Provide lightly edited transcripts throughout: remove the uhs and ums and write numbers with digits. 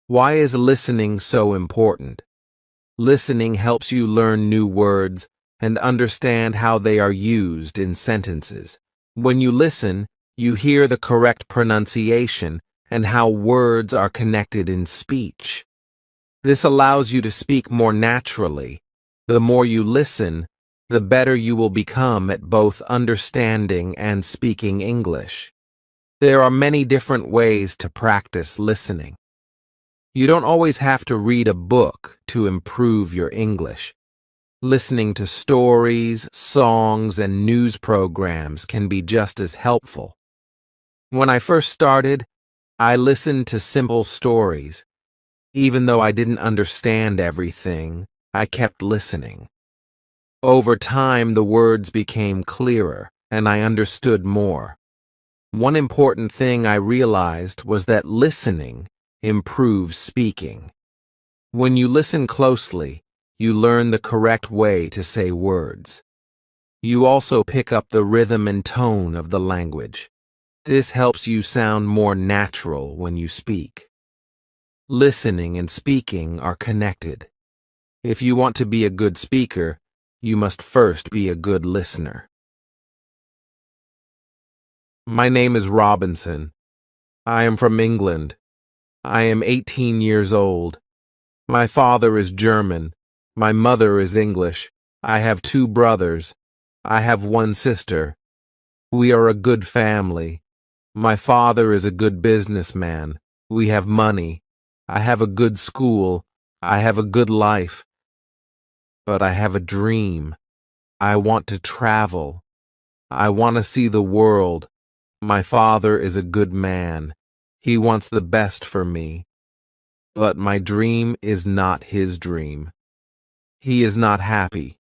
Why is listening so important? Listening helps you learn new words and understand how they are used in sentences. When you listen, you hear the correct pronunciation and how words are connected in speech. This allows you to speak more naturally. The more you listen, the better you will become at both understanding and speaking English. There are many different ways to practice listening. You don't always have to read a book to improve your English. Listening to stories, songs, and news programs can be just as helpful. When I first started, I listened to simple stories. Even though I didn't understand everything, I kept listening. Over time, the words became clearer, and I understood more. One important thing I realized was that listening improves speaking. When you listen closely, you learn the correct way to say words. You also pick up the rhythm and tone of the language. This helps you sound more natural when you speak. Listening and speaking are connected. If you want to be a good speaker, you must first be a good listener. My name is Robinson. I am from England. I am 18 years old. My father is German. My mother is English. I have 2 brothers. I have 1 sister. We are a good family. My father is a good businessman. We have money. I have a good school. I have a good life. But I have a dream. I want to travel. I want to see the world. My father is a good man. He wants the best for me. But my dream is not his dream. He is not happy.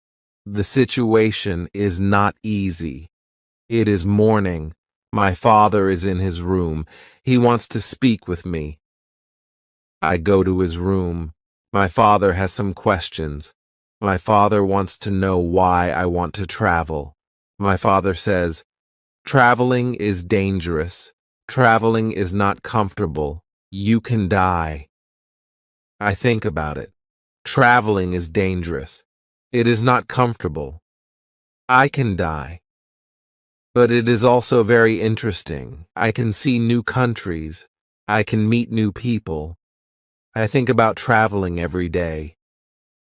The situation is not easy. It is morning. My father is in his room. He wants to speak with me. I go to his room. My father has some questions. My father wants to know why I want to travel. My father says, "Traveling is dangerous. Traveling is not comfortable. You can die." I think about it. Traveling is dangerous. It is not comfortable. I can die. But it is also very interesting. I can see new countries. I can meet new people. I think about traveling every day.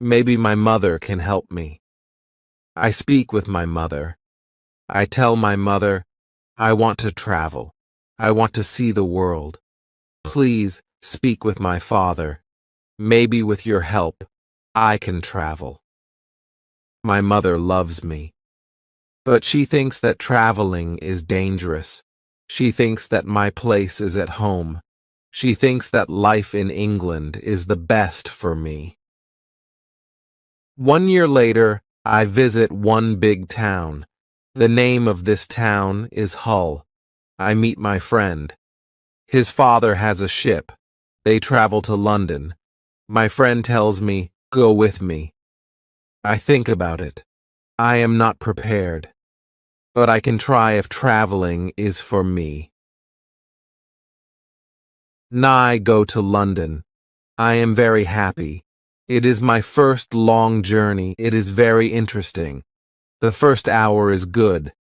Maybe my mother can help me. I speak with my mother. I tell my mother, I want to travel. I want to see the world. Please speak with my father. Maybe with your help, I can travel. My mother loves me. But she thinks that traveling is dangerous. She thinks that my place is at home. She thinks that life in England is the best for me. 1 year later, I visit one big town. The name of this town is Hull. I meet my friend. His father has a ship. They travel to London. My friend tells me, "Go with me." I think about it. I am not prepared. But I can try if traveling is for me. I go to London. I am very happy. It is my first long journey. It is very interesting. The first hour is good.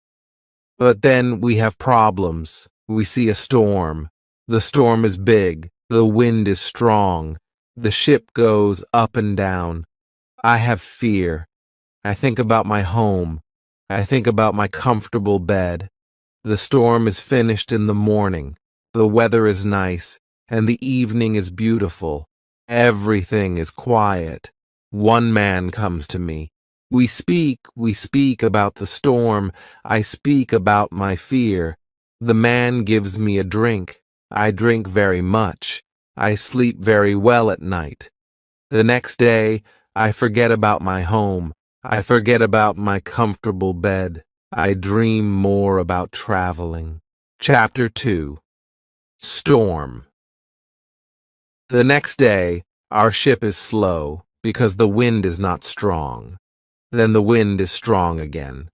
But then we have problems. We see a storm. The storm is big. The wind is strong. The ship goes up and down. I have fear. I think about my home. I think about my comfortable bed. The storm is finished in the morning. The weather is nice, and the evening is beautiful. Everything is quiet. One man comes to me. We speak about the storm. I speak about my fear. The man gives me a drink. I drink very much. I sleep very well at night. The next day, I forget about my home. I forget about my comfortable bed. I dream more about traveling. Chapter 2. Storm. The next day, our ship is slow because the wind is not strong. Then the wind is strong again.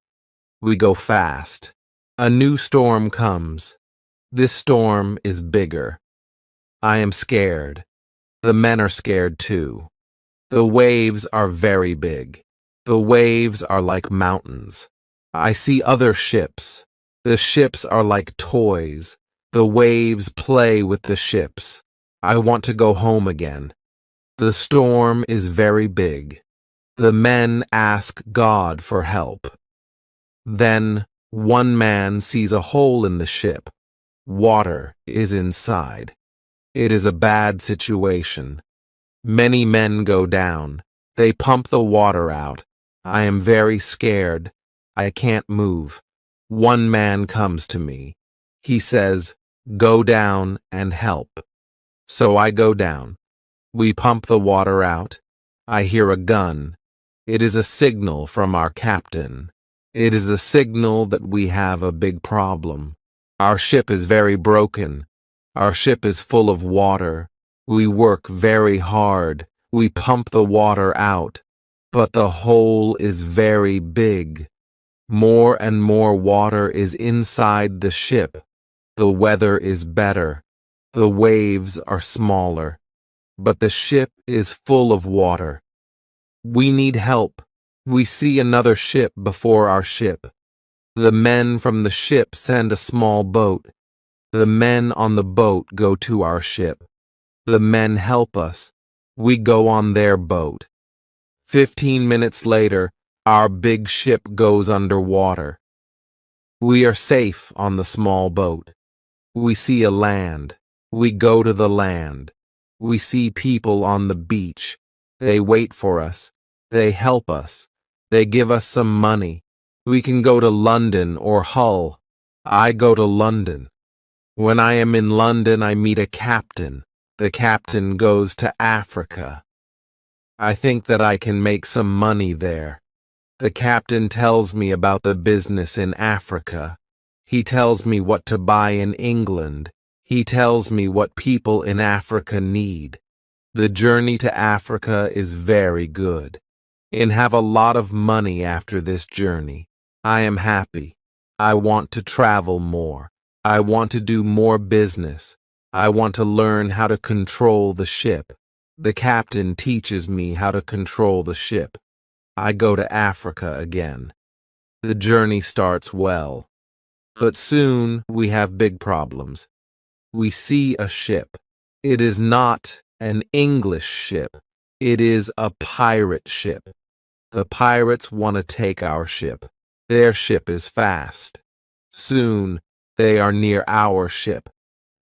We go fast. A new storm comes. This storm is bigger. I am scared. The men are scared too. The waves are very big. The waves are like mountains. I see other ships. The ships are like toys. The waves play with the ships. I want to go home again. The storm is very big. The men ask God for help. Then one man sees a hole in the ship. Water is inside. It is a bad situation. Many men go down. They pump the water out. I am very scared. I can't move. One man comes to me. He says, "Go down and help." So I go down. We pump the water out. I hear a gun. It is a signal from our captain. It is a signal that we have a big problem. Our ship is very broken. Our ship is full of water. We work very hard. We pump the water out. But the hole is very big. More and more water is inside the ship. The weather is better. The waves are smaller. But the ship is full of water. We need help. We see another ship before our ship. The men from the ship send a small boat. The men on the boat go to our ship. The men help us. We go on their boat. 15 minutes later, our big ship goes underwater. We are safe on the small boat. We see a land. We go to the land. We see people on the beach. They wait for us. They help us. They give us some money. We can go to London or Hull. I go to London. When I am in London, I meet a captain. The captain goes to Africa. I think that I can make some money there. The captain tells me about the business in Africa. He tells me what to buy in England. He tells me what people in Africa need. The journey to Africa is very good. And have a lot of money after this journey. I am happy. I want to travel more. I want to do more business. I want to learn how to control the ship. The captain teaches me how to control the ship. I go to Africa again. The journey starts well. But soon we have big problems. We see a ship. It is not an English ship. It is a pirate ship. The pirates want to take our ship. Their ship is fast. Soon they are near our ship.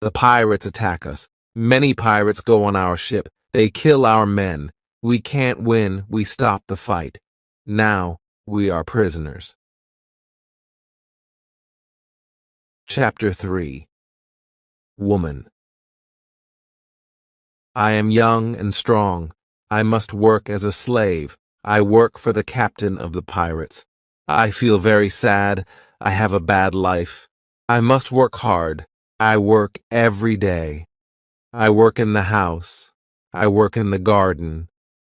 The pirates attack us. Many pirates go on our ship. They kill our men. We can't win. We stop the fight. Now we are prisoners. Chapter 3. Woman. I am young and strong. I must work as a slave. I work for the captain of the pirates. I feel very sad. I have a bad life. I must work hard. I work every day. I work in the house. I work in the garden.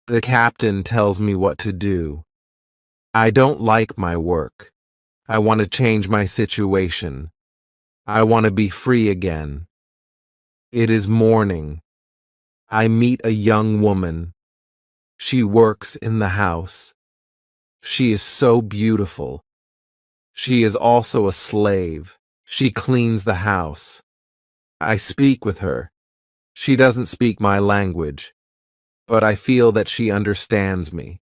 The captain tells me what to do. I don't like my work. I want to change my situation. I want to be free again. It is morning. I meet a young woman. She works in the house. She is so beautiful. She is also a slave. She cleans the house. I speak with her. She doesn't speak my language, but I feel that she understands me.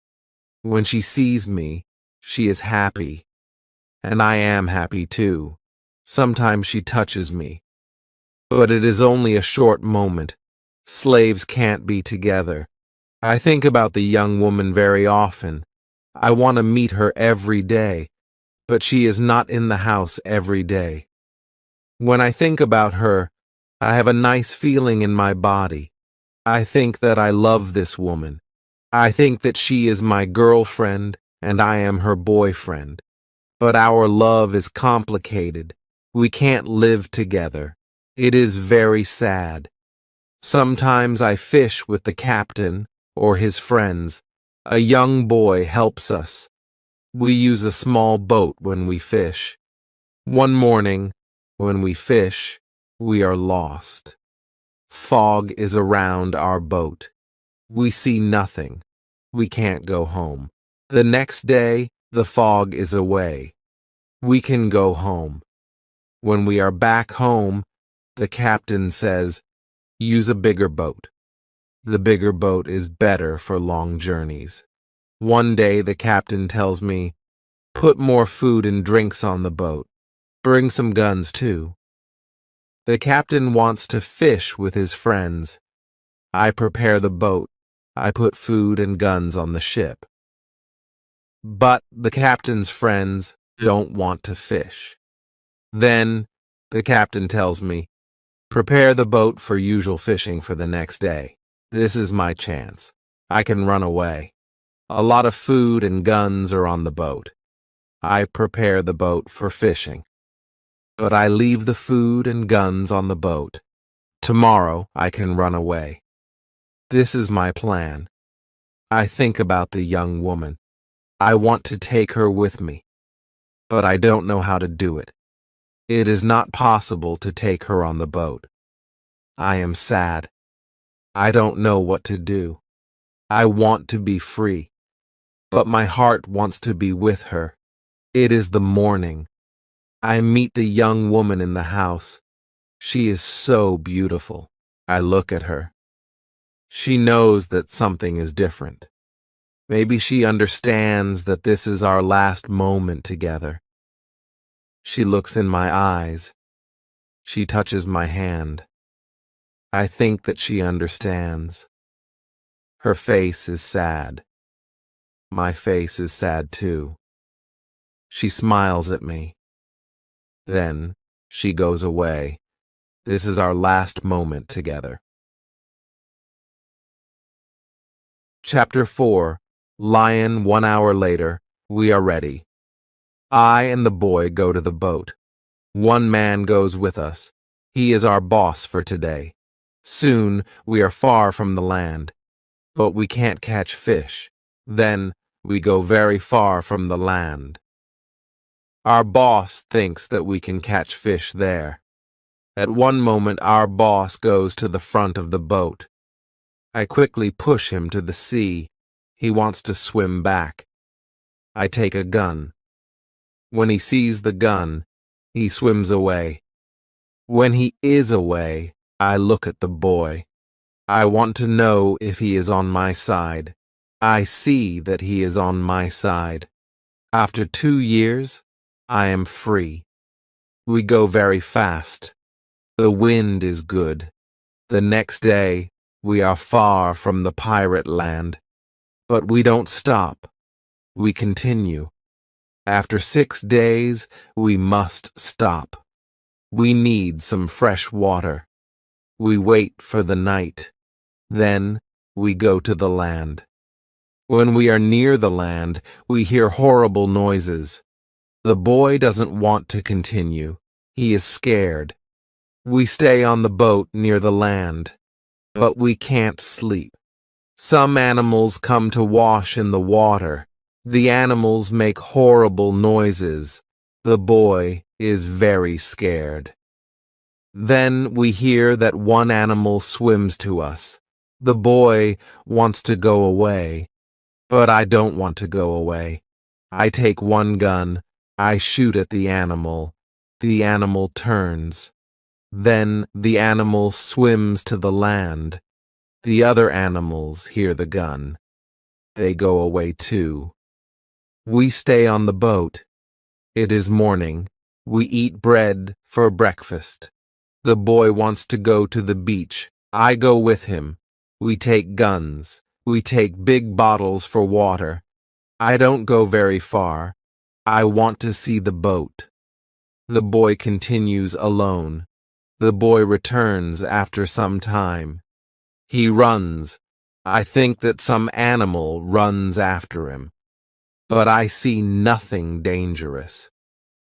When she sees me, she is happy. And I am happy too. Sometimes she touches me. But it is only a short moment. Slaves can't be together. I think about the young woman very often. I want to meet her every day, but she is not in the house every day. When I think about her, I have a nice feeling in my body. I think that I love this woman. I think that she is my girlfriend and I am her boyfriend. But our love is complicated. We can't live together. It is very sad. Sometimes I fish with the captain or his friends. A young boy helps us. We use a small boat when we fish. One morning, when we fish, we are lost. Fog is around our boat. We see nothing. We can't go home. The next day, the fog is away. We can go home. When we are back home, the captain says, use a bigger boat. The bigger boat is better for long journeys. One day the captain tells me, put more food and drinks on the boat. Bring some guns too. The captain wants to fish with his friends. I prepare the boat. I put food and guns on the ship. But the captain's friends don't want to fish. Then the captain tells me, prepare the boat for usual fishing for the next day. This is my chance. I can run away. A lot of food and guns are on the boat. I prepare the boat for fishing. But I leave the food and guns on the boat. Tomorrow I can run away. This is my plan. I think about the young woman. I want to take her with me, but I don't know how to do it. It is not possible to take her on the boat. I am sad. I don't know what to do. I want to be free, but my heart wants to be with her. It is the morning. I meet the young woman in the house. She is so beautiful. I look at her. She knows that something is different. Maybe she understands that this is our last moment together. She looks in my eyes. She touches my hand. I think that she understands. Her face is sad. My face is sad too. She smiles at me. Then she goes away. This is our last moment together. Chapter 4. Lion. 1 hour later. We are ready. I and the boy go to the boat. One man goes with us. He is our boss for today. Soon we are far from the land, but we can't catch fish. Then we go very far from the land. Our boss thinks that we can catch fish there. At one moment our boss goes to the front of the boat. I quickly push him to the sea. He wants to swim back. I take a gun. When he sees the gun, he swims away. When he is away, I look at the boy. I want to know if he is on my side. I see that he is on my side. After 2 years, I am free. We go very fast. The wind is good. The next day, we are far from the pirate land. But we don't stop. We continue. After 6 days, we must stop. We need some fresh water. We wait for the night. Then we go to the land. When we are near the land, we hear horrible noises. The boy doesn't want to continue. He is scared. We stay on the boat near the land, but we can't sleep. Some animals come to wash in the water. The animals make horrible noises. The boy is very scared. Then we hear that one animal swims to us. The boy wants to go away, but I don't want to go away. I take one gun. I shoot at the animal. The animal turns. Then the animal swims to the land. The other animals hear the gun. They go away too. We stay on the boat. It is morning. We eat bread for breakfast. The boy wants to go to the beach. I go with him. We take guns. We take big bottles for water. I don't go very far. I want to see the boat. The boy continues alone. The boy returns after some time. He runs. I think that some animal runs after him. But I see nothing dangerous.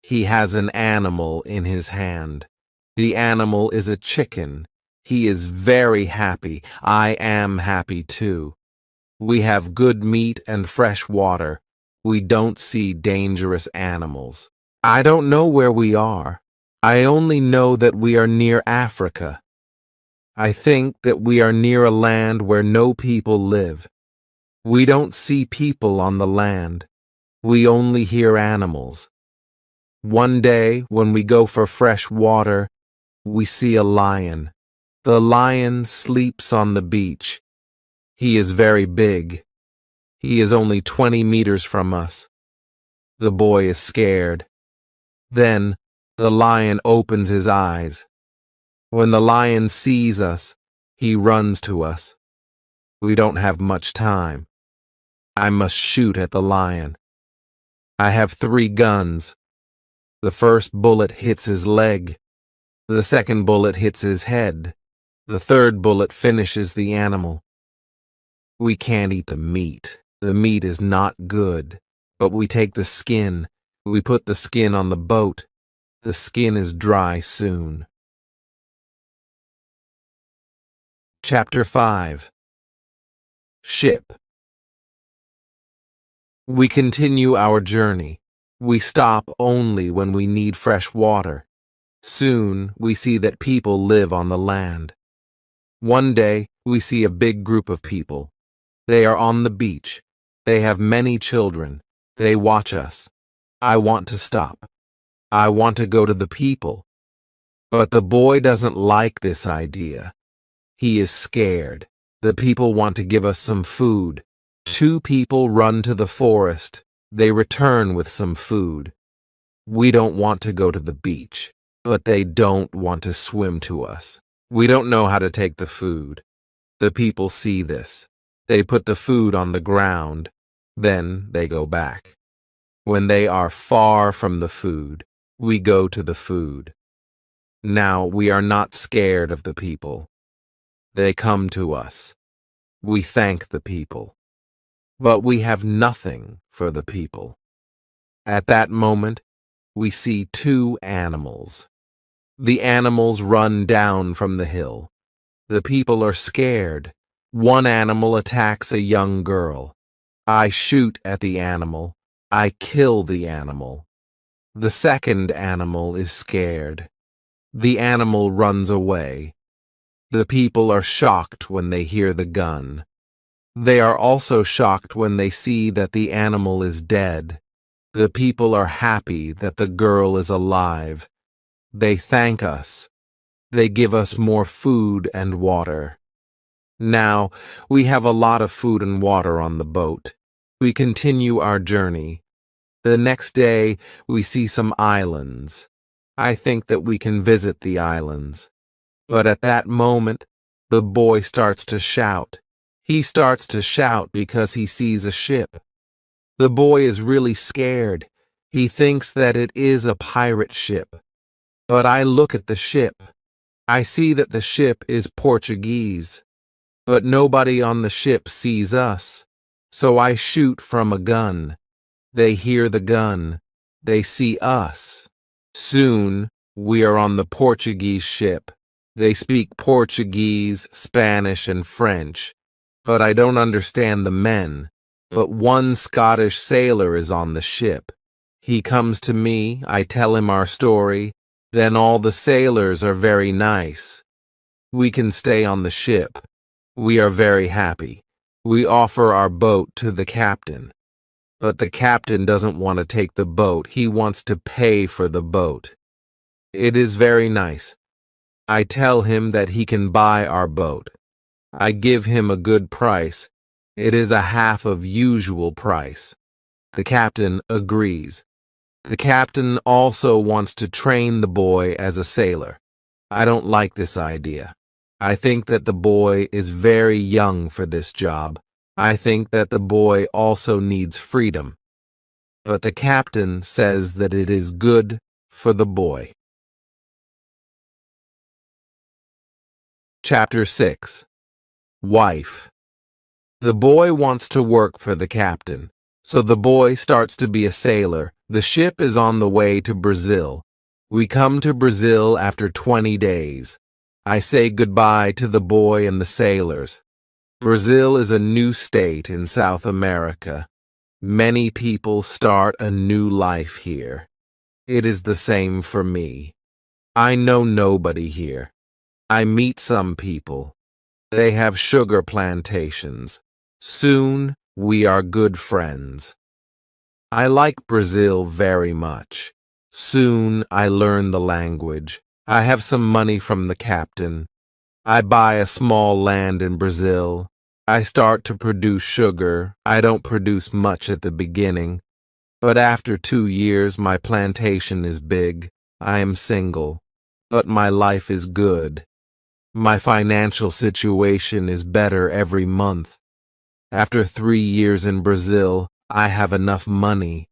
He has an animal in his hand. The animal is a chicken. He is very happy. I am happy too. We have good meat and fresh water. We don't see dangerous animals. I don't know where we are. I only know that we are near Africa. I think that we are near a land where no people live. We don't see people on the land. We only hear animals. One day, when we go for fresh water, we see a lion. The lion sleeps on the beach. He is very big. He is only 20 meters from us. The boy is scared. Then, the lion opens his eyes. When the lion sees us, he runs to us. We don't have much time. I must shoot at the lion. I have 3 guns. The first bullet hits his leg. The second bullet hits his head. The third bullet finishes the animal. We can't eat the meat. The meat is not good. But we take the skin. We put the skin on the boat. The skin is dry soon. Chapter 5. Ship. We continue our journey. We stop only when we need fresh water. Soon we see that people live on the land. One day we see a big group of people. They are on the beach. They have many children. They watch us. I want to stop. I want to go to the people. But the boy doesn't like this idea. He is scared. The people want to give us some food. 2 people run to the forest. They return with some food. We don't want to go to the beach, but they don't want to swim to us. We don't know how to take the food. The people see this. They put the food on the ground. Then they go back. When they are far from the food, we go to the food. Now we are not scared of the people. They come to us. We thank the people. But we have nothing for the people. At that moment, we see 2 animals. The animals run down from the hill. The people are scared. One animal attacks a young girl. I shoot at the animal. I kill the animal. The second animal is scared. The animal runs away. The people are shocked when they hear the gun. They are also shocked when they see that the animal is dead. The people are happy that the girl is alive. They thank us. They give us more food and water. Now, we have a lot of food and water on the boat. We continue our journey. The next day, we see some islands. I think that we can visit the islands. But at that moment, the boy starts to shout. He starts to shout because he sees a ship. The boy is really scared. He thinks that it is a pirate ship. But I look at the ship. I see that the ship is Portuguese. But nobody on the ship sees us. So I shoot from a gun. They hear the gun. They see us. Soon, we are on the Portuguese ship. They speak Portuguese, Spanish, and French, but I don't understand the men. But one Scottish sailor is on the ship. He comes to me, I tell him our story, then all the sailors are very nice. We can stay on the ship. We are very happy. We offer our boat to the captain. But the captain doesn't want to take the boat. He wants to pay for the boat. It is very nice. I tell him that he can buy our boat. I give him a good price. It is a half of usual price. The captain agrees. The captain also wants to train the boy as a sailor. I don't like this idea. I think that the boy is very young for this job. I think that the boy also needs freedom. But the captain says that it is good for the boy. Chapter 6. Wife. The boy wants to work for the captain, so the boy starts to be a sailor. The ship is on the way to Brazil. We come to Brazil after 20 days. I say goodbye to the boy and the sailors. Brazil is a new state in South America. Many people start a new life here. It is the same for me. I know nobody here. I meet some people. They have sugar plantations. Soon, we are good friends. I like Brazil very much. Soon, I learn the language. I have some money from the captain. I buy a small land in Brazil. I start to produce sugar. I don't produce much at the beginning, but after 2 years my plantation is big. I am single, but my life is good. My financial situation is better every month. After 3 years in Brazil, I have enough money.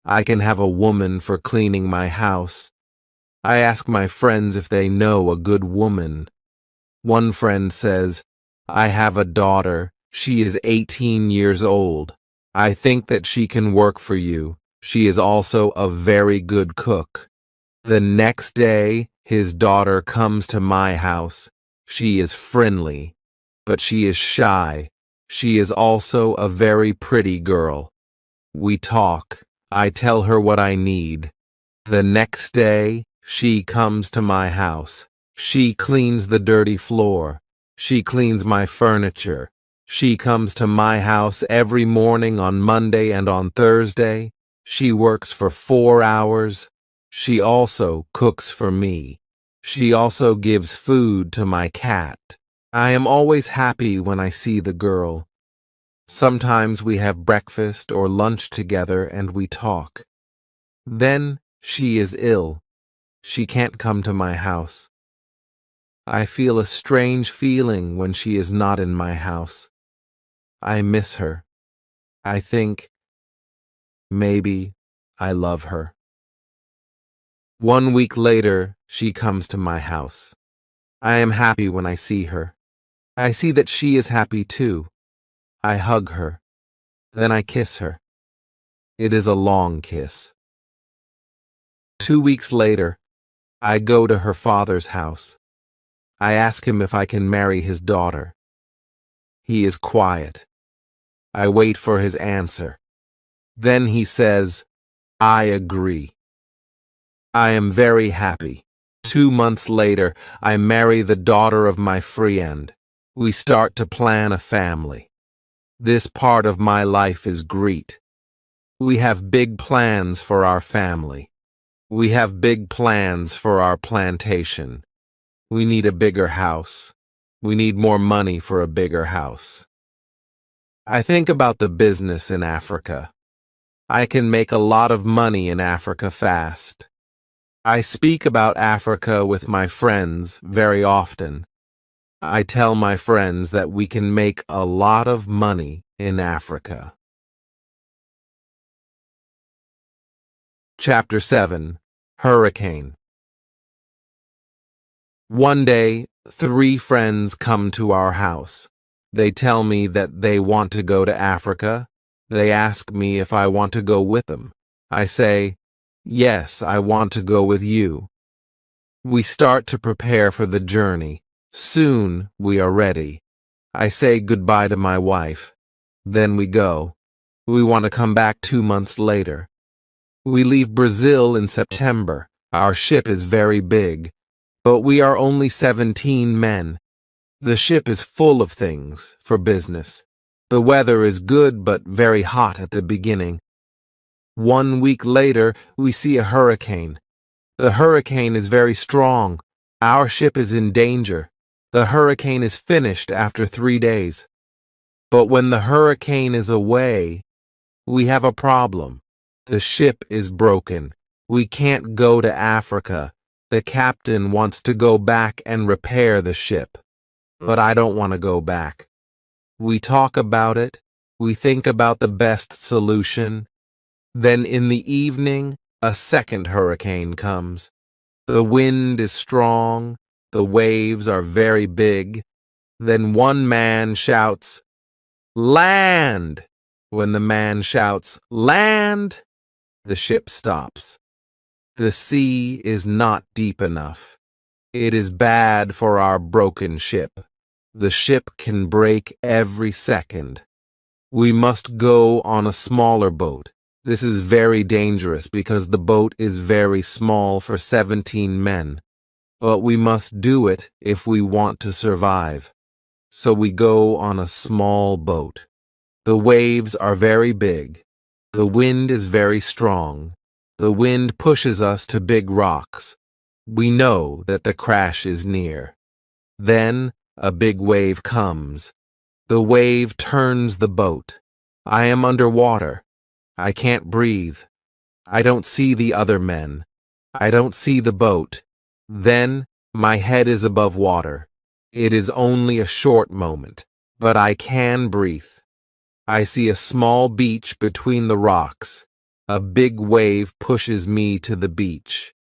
I can have a woman for cleaning my house. I ask my friends if they know a good woman. One friend says, I have a daughter. She is 18 years old. I think that she can work for you. She is also a very good cook. The next day, his daughter comes to my house. She is friendly, but she is shy. She is also a very pretty girl. We talk. I tell her what I need. The next day, she comes to my house. She cleans the dirty floor. She cleans my furniture. She comes to my house every morning on Monday and on Thursday. She works for 4 hours. She also cooks for me. She also gives food to my cat. I am always happy when I see the girl. Sometimes we have breakfast or lunch together and we talk. Then she is ill. She can't come to my house. I feel a strange feeling when she is not in my house. I miss her. I think maybe I love her. 1 week later, she comes to my house. I am happy when I see her. I see that she is happy too. I hug her. Then I kiss her. It is a long kiss. 2 weeks later, I go to her father's house. I ask him if I can marry his daughter. He is quiet. I wait for his answer. Then he says, I agree. I am very happy. 2 months later, I marry the daughter of my friend. We start to plan a family. This part of my life is great. We have big plans for our family. We have big plans for our plantation. We need a bigger house. We need more money for a bigger house. I think about the business in Africa. I can make a lot of money in Africa fast. I speak about Africa with my friends very often. I tell my friends that we can make a lot of money in Africa. Chapter 7. Hurricane. One day, 3 friends come to our house. They tell me that they want to go to Africa. They ask me if I want to go with them. I say, yes, I want to go with you. We start to prepare for the journey. Soon we are ready. I say goodbye to my wife. Then we go. We want to come back 2 months later. We leave Brazil in September. Our ship is very big, but we are only 17 men. The ship is full of things for business. The weather is good but very hot at the beginning. 1 week later, we see a hurricane. The hurricane is very strong. Our ship is in danger. The hurricane is finished after 3 days. But when the hurricane is away, we have a problem. The ship is broken. We can't go to Africa. The captain wants to go back and repair the ship. But I don't want to go back. We talk about it. We think about the best solution. Then in the evening, a second hurricane comes. The wind is strong. The waves are very big. Then one man shouts, "Land!" When the man shouts, "Land!" the ship stops. The sea is not deep enough. It is bad for our broken ship. The ship can break every second. We must go on a smaller boat. This is very dangerous because the boat is very small for 17 men. but we must do it if we want to survive. So we go on a small boat. The waves are very big. The wind is very strong. The wind pushes us to big rocks. We know that the crash is near. Then a big wave comes. The wave turns the boat. I am underwater. I can't breathe. I don't see the other men. I don't see the boat. Then my head is above water. It is only a short moment, but I can breathe. I see a small beach between the rocks. A big wave pushes me to the beach.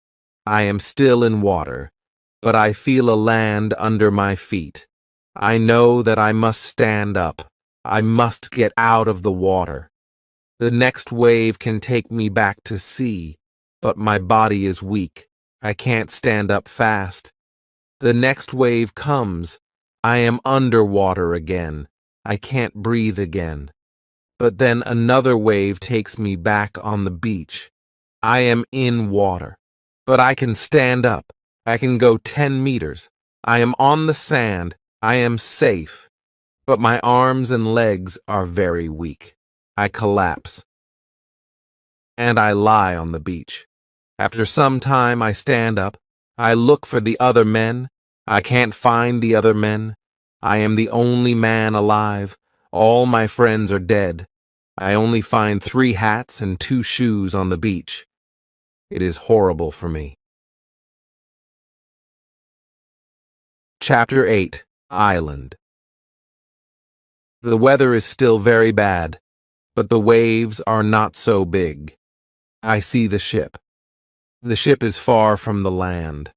I am still in water, but I feel a land under my feet. I know that I must stand up. I must get out of the water. The next wave can take me back to sea, but my body is weak. I can't stand up fast. The next wave comes. I am underwater again. I can't breathe again. But then another wave takes me back on the beach. I am in water, but I can stand up. I can go 10 meters. I am on the sand. I am safe. But my arms and legs are very weak. I collapse. And I lie on the beach. After some time, I stand up. I look for the other men. I can't find the other men. I am the only man alive. All my friends are dead. I only find 3 hats and 2 shoes on the beach. It is horrible for me. Chapter 8. Island. The weather is still very bad, but the waves are not so big. I see the ship. The ship is far from the land.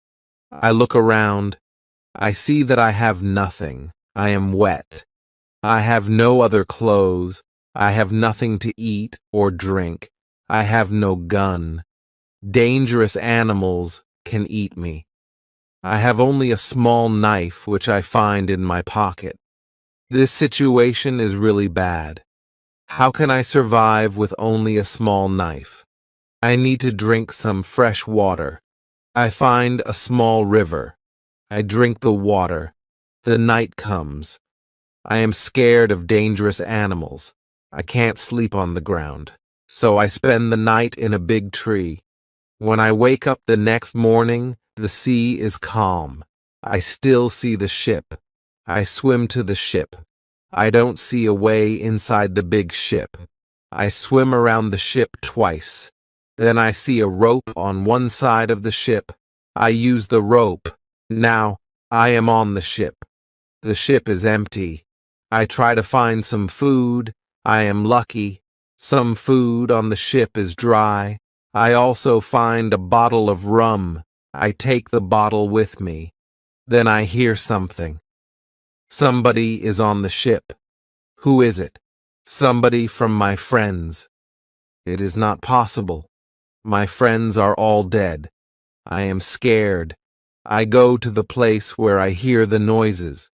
I look around. I see that I have nothing. I am wet. I have no other clothes. I have nothing to eat or drink. I have no gun. Dangerous animals can eat me. I have only a small knife which I find in my pocket. This situation is really bad. How can I survive with only a small knife? I need to drink some fresh water. I find a small river. I drink the water. The night comes. I am scared of dangerous animals. I can't sleep on the ground, so I spend the night in a big tree. When I wake up the next morning, the sea is calm. I still see the ship. I swim to the ship. I don't see a way inside the big ship. I swim around the ship twice. Then I see a rope on one side of the ship. I use the rope. Now I am on the ship. The ship is empty. I try to find some food. I am lucky. Some food on the ship is dry. I also find a bottle of rum. I take the bottle with me. Then I hear something. Somebody is on the ship. Who is it? Somebody from my friends. It is not possible. My friends are all dead. I am scared. I go to the place where I hear the noises.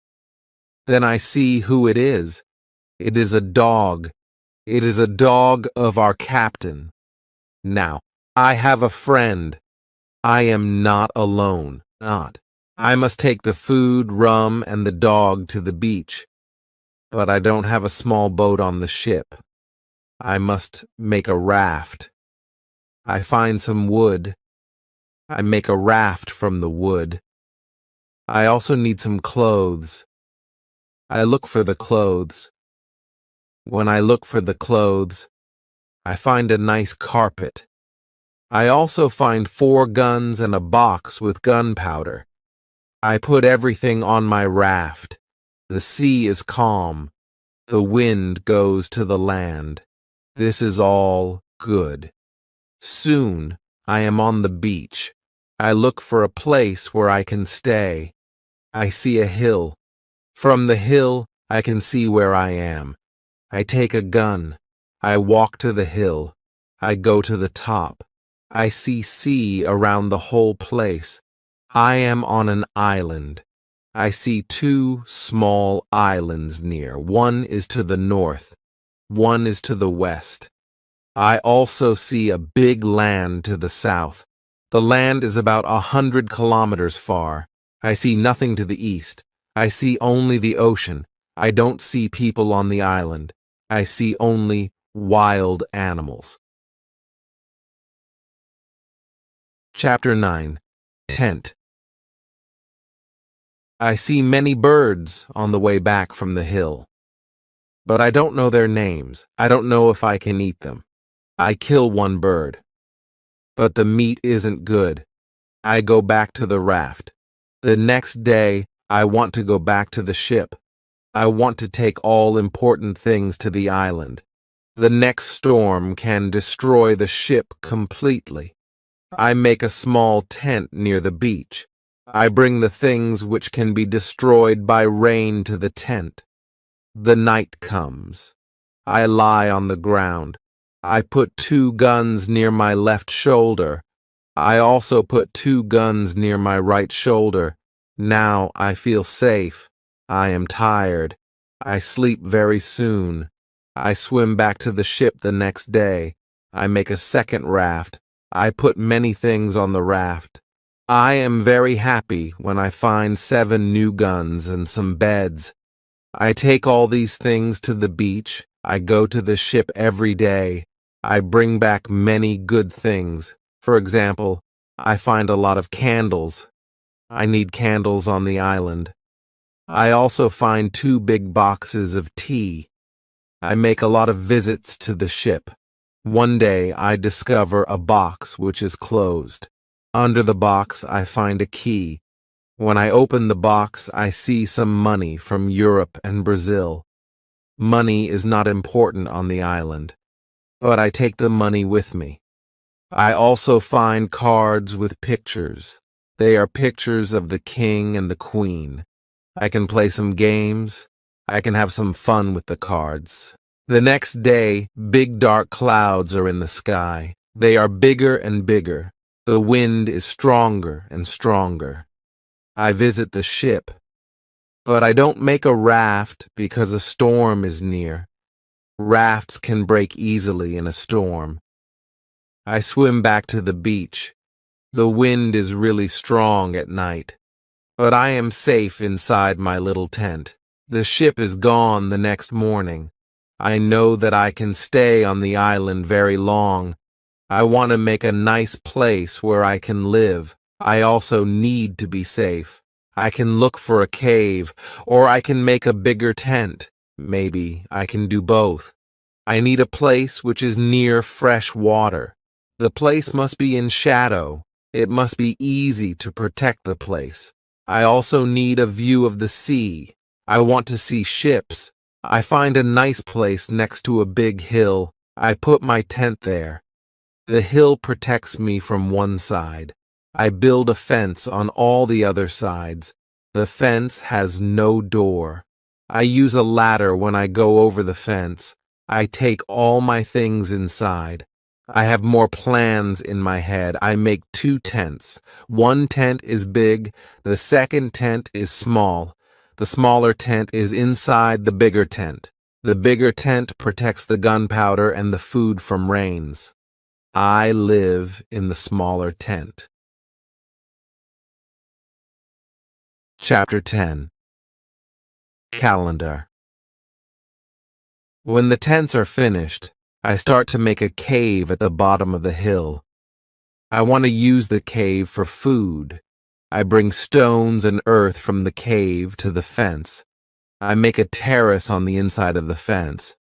Then I see who it is. It is a dog. It is a dog of our captain. Now, I have a friend. I am not alone. I must take the food, rum, and the dog to the beach. But I don't have a small boat on the ship. I must make a raft. I find some wood. I make a raft from the wood. I also need some clothes. I look for the clothes. When I look for the clothes, I find a nice carpet. I also find 4 guns and a box with gunpowder. I put everything on my raft. The sea is calm. The wind goes to the land. This is all good. Soon I am on the beach. I look for a place where I can stay. I see a hill. From the hill, I can see where I am. I take a gun. I walk to the hill. I go to the top. I see sea around the whole place. I am on an island. I see 2 small islands near. One is to the north. One is to the west. I also see a big land to the south. The land is about 100 kilometers far. I see nothing to the east. I see only the ocean. I don't see people on the island. I see only wild animals. Chapter 9. Tent. I see many birds on the way back from the hill. But I don't know their names. I don't know if I can eat them. I kill one bird. But the meat isn't good. I go back to the raft. The next day, I want to go back to the ship. I want to take all important things to the island. The next storm can destroy the ship completely. I make a small tent near the beach. I bring the things which can be destroyed by rain to the tent. The night comes. I lie on the ground. I put 2 guns near my left shoulder. I also put 2 guns near my right shoulder. Now I feel safe. I am tired. I sleep very soon. I swim back to the ship the next day. I make a second raft. I put many things on the raft. I am very happy when I find 7 new guns and some beds. I take all these things to the beach. I go to the ship every day. I bring back many good things. For example, I find a lot of candles. I need candles on the island. I also find 2 big boxes of tea. I make a lot of visits to the ship. One day I discover a box which is closed. Under the box I find a key. When I open the box, I see some money from Europe and Brazil. Money is not important on the island, but I take the money with me. I also find cards with pictures. They are pictures of the king and the queen. I can play some games. I can have some fun with the cards. The next day, big dark clouds are in the sky. They are bigger and bigger. The wind is stronger and stronger. I visit the ship, but I don't make a raft because a storm is near. Rafts can break easily in a storm. I swim back to the beach. The wind is really strong at night, but I am safe inside my little tent. The ship is gone the next morning. I know that I can stay on the island very long. I want to make a nice place where I can live. I also need to be safe. I can look for a cave, or I can make a bigger tent. Maybe I can do both. I need a place which is near fresh water. The place must be in shadow. It must be easy to protect the place. I also need a view of the sea. I want to see ships. I find a nice place next to a big hill. I put my tent there. The hill protects me from one side. I build a fence on all the other sides. The fence has no door. I use a ladder when I go over the fence. I take all my things inside. I have more plans in my head. I make 2 tents. One tent is big. The second tent is small. The smaller tent is inside the bigger tent. The bigger tent protects the gunpowder and the food from rains. I live in the smaller tent. Chapter 10. Calendar. When the tents are finished, I start to make a cave at the bottom of the hill. I want to use the cave for food. I bring stones and earth from the cave to the fence. I make a terrace on the inside of the fence.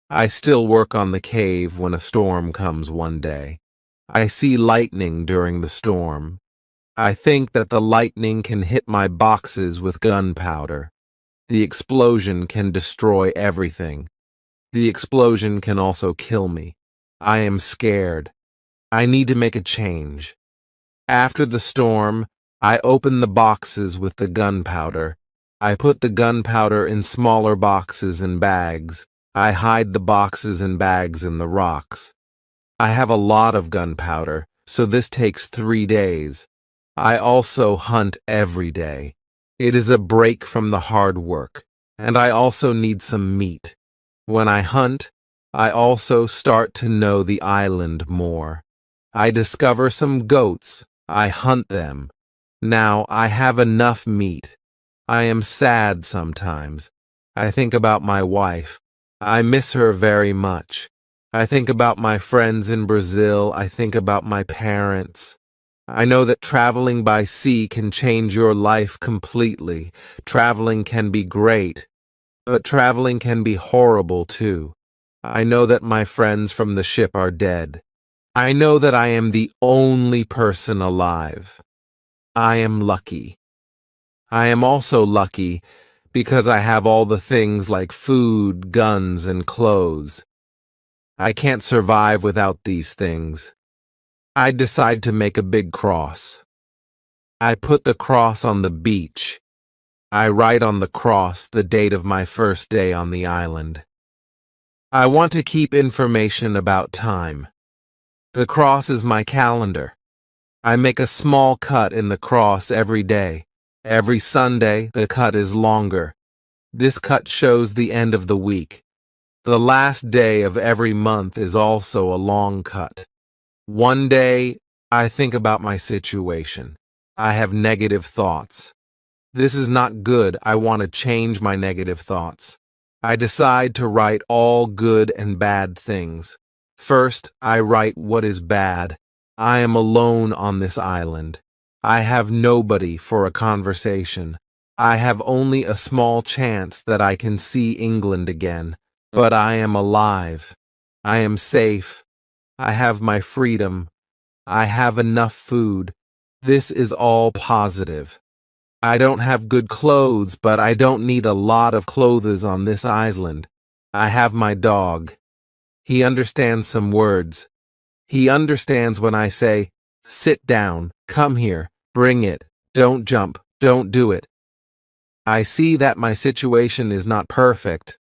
I still work on the cave when a storm comes one day. I see lightning during the storm. I think that the lightning can hit my boxes with gunpowder. The explosion can destroy everything. The explosion can also kill me. I am scared. I need to make a change. After the storm, I open the boxes with the gunpowder. I put the gunpowder in smaller boxes and bags. I hide the boxes and bags in the rocks. I have a lot of gunpowder, so this takes 3 days. I also hunt every day. It is a break from the hard work, and I also need some meat. When I hunt, I also start to know the island more. I discover some goats. I hunt them. Now I have enough meat. I am sad sometimes. I think about my wife. I miss her very much. I think about my friends in Brazil. I think about my parents. I know that traveling by sea can change your life completely. Traveling can be great, but traveling can be horrible too. I know that my friends from the ship are dead. I know that I am the only person alive. I am lucky. I am also lucky because I have all the things like food, guns, and clothes. I can't survive without these things. I decide to make a big cross. I put the cross on the beach. I write on the cross the date of my first day on the island. I want to keep information about time. The cross is my calendar. I make a small cut in the cross every day. Every Sunday, the cut is longer. This cut shows the end of the week. The last day of every month is also a long cut. One day, I think about my situation. I have negative thoughts. This is not good. I want to change my negative thoughts. I decide to write all good and bad things. First, I write what is bad. I am alone on this island. I have nobody for a conversation. I have only a small chance that I can see England again, but I am alive. I am safe. I have my freedom. I have enough food. This is all positive. I don't have good clothes, but I don't need a lot of clothes on this island. I have my dog. He understands some words. He understands when I say, sit down, come here, bring it, don't jump, don't do it. I see that my situation is not perfect,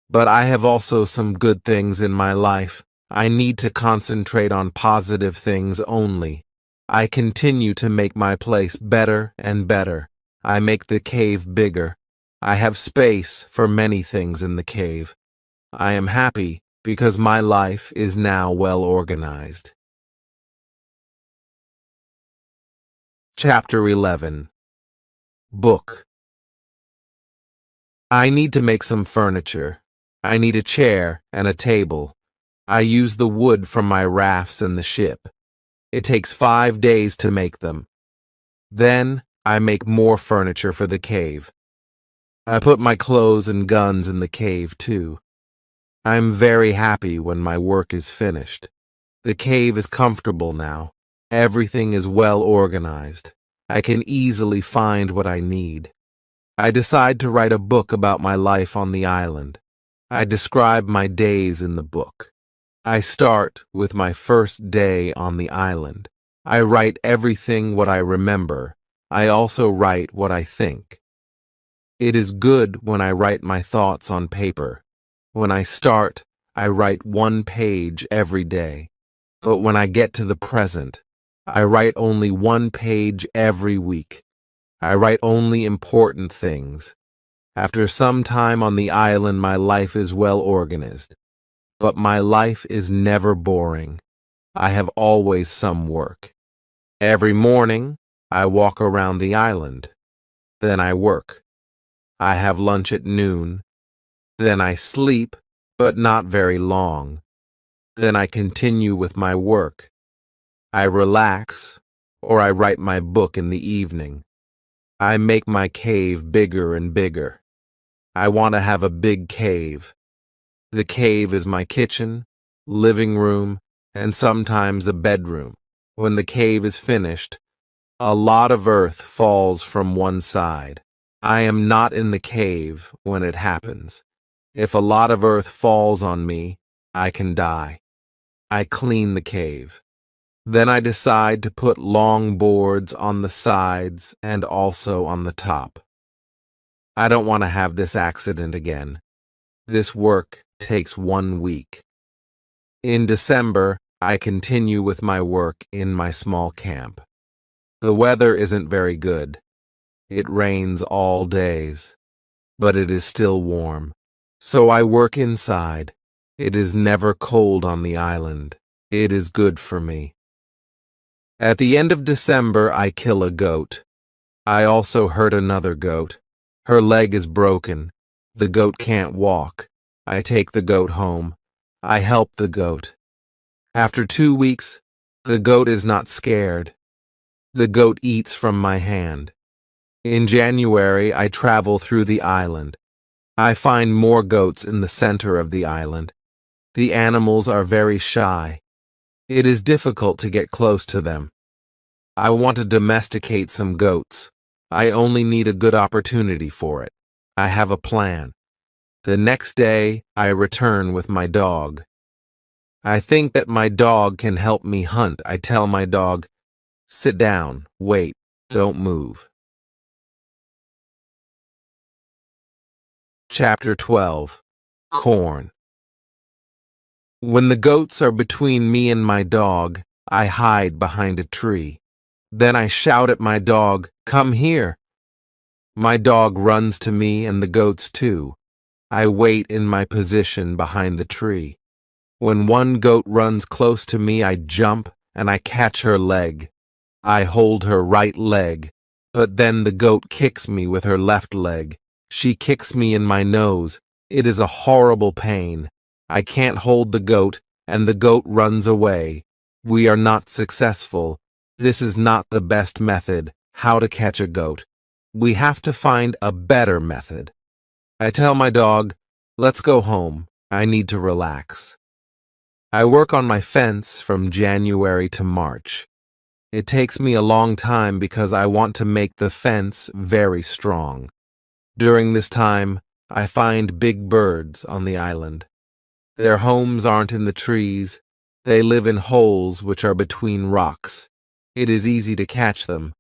but I have also some good things in my life. I need to concentrate on positive things only. I continue to make my place better and better. I make the cave bigger. I have space for many things in the cave. I am happy because my life is now well organized. Chapter 11. Book. I need to make some furniture. I need a chair and a table. I use the wood from my rafts in the ship. It takes 5 days to make them. Then I make more furniture for the cave. I put my clothes and guns in the cave too. I'm very happy when my work is finished. The cave is comfortable now. Everything is well organized. I can easily find what I need. I decide to write a book about my life on the island. I describe my days in the book. I start with my first day on the island. I write everything what I remember. I also write what I think. It is good when I write my thoughts on paper. When I start, I write 1 page every day. But when I get to the present, I write only 1 page every week. I write only important things. After some time on the island, my life is well organized. But my life is never boring. I have always some work. Every morning, I walk around the island. Then I work. I have lunch at noon. Then I sleep, but not very long. Then I continue with my work. I relax, or I write my book in the evening. I make my cave bigger and bigger. I want to have a big cave. The cave is my kitchen, living room, and sometimes a bedroom. When the cave is finished, a lot of earth falls from one side. I am not in the cave when it happens. If a lot of earth falls on me, I can die. I clean the cave. Then I decide to put long boards on the sides and also on the top. I don't want to have this accident again. This work takes 1 week. In December, I continue with my work in my small camp. The weather isn't very good. It rains all days, but it is still warm. So I work inside. It is never cold on the island. It is good for me. At the end of December, I kill a goat. I also hurt another goat. Her leg is broken. The goat can't walk. I take the goat home. I help the goat. After 2 weeks, the goat is not scared. The goat eats from my hand. In January, I travel through the island. I find more goats in the center of the island. The animals are very shy. It is difficult to get close to them. I want to domesticate some goats. I only need a good opportunity for it. I have a plan. The next day, I return with my dog. I think that my dog can help me hunt. I tell my dog, "Sit down, wait, don't move." Chapter 12. Corn. When the goats are between me and my dog, I hide behind a tree. Then I shout at my dog, "Come here." My dog runs to me and the goats too. I wait in my position behind the tree. When one goat runs close to me, I jump and I catch her leg. I hold her right leg, but then the goat kicks me with her left leg. She kicks me in my nose. It is a horrible pain. I can't hold the goat, and the goat runs away. We are not successful. This is not the best method, how to catch a goat. We have to find a better method. I tell my dog, "Let's go home. I need to relax." I work on my fence from January to March. It takes me a long time because I want to make the fence very strong. During this time, I find big birds on the island. Their homes aren't in the trees. They live in holes which are between rocks. It is easy to catch them.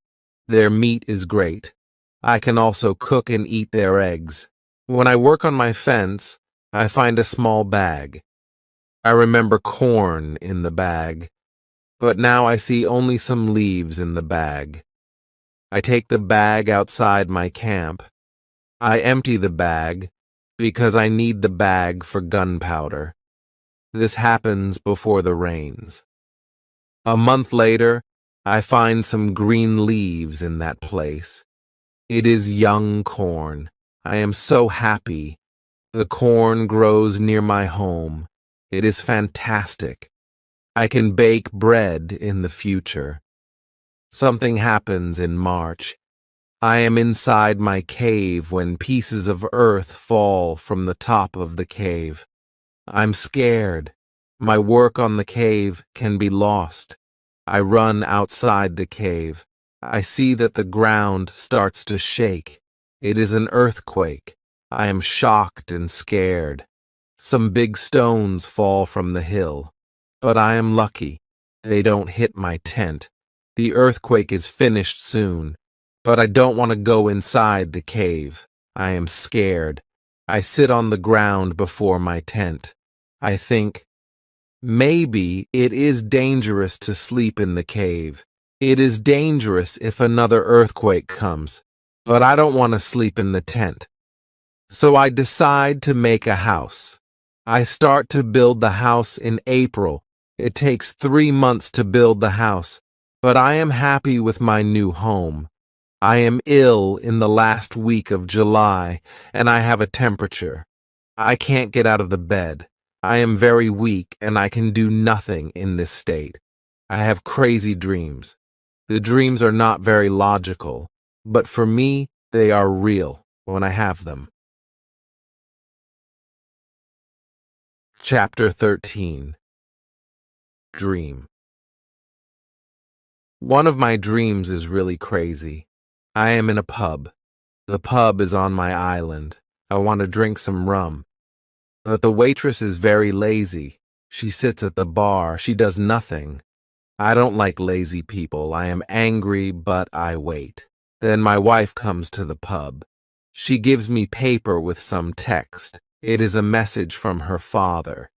Their meat is great. I can also cook and eat their eggs. When I work on my fence, I find a small bag. I remember corn in the bag, but now I see only some leaves in the bag. I take the bag outside my camp. I empty the bag because I need the bag for gunpowder. This happens before the rains. A month later, I find some green leaves in that place. It is young corn. I am so happy. The corn grows near my home. It is fantastic. I can bake bread in the future. Something happens in March. I am inside my cave when pieces of earth fall from the top of the cave. I'm scared. My work on the cave can be lost. I run outside the cave. I see that the ground starts to shake. It is an earthquake. I am shocked and scared. Some big stones fall from the hill. But I am lucky. They don't hit my tent. The earthquake is finished soon. But I don't want to go inside the cave. I am scared. I sit on the ground before my tent. I think, maybe it is dangerous to sleep in the cave. It is dangerous if another earthquake comes. But I don't want to sleep in the tent. So I decide to make a house. I start to build the house in April. It takes 3 months to build the house, but I am happy with my new home. I am ill in the last week of July, and I have a temperature. I can't get out of the bed. I am very weak, and I can do nothing in this state. I have crazy dreams. The dreams are not very logical, but for me, they are real when I have them. Chapter 13. Dream. One of my dreams is really crazy. I am in a pub. The pub is on my island. I want to drink some rum. But the waitress is very lazy. She sits at the bar. She does nothing. I don't like lazy people. I am angry, but I wait. Then my wife comes to the pub. She gives me paper with some text. It is a message from her father.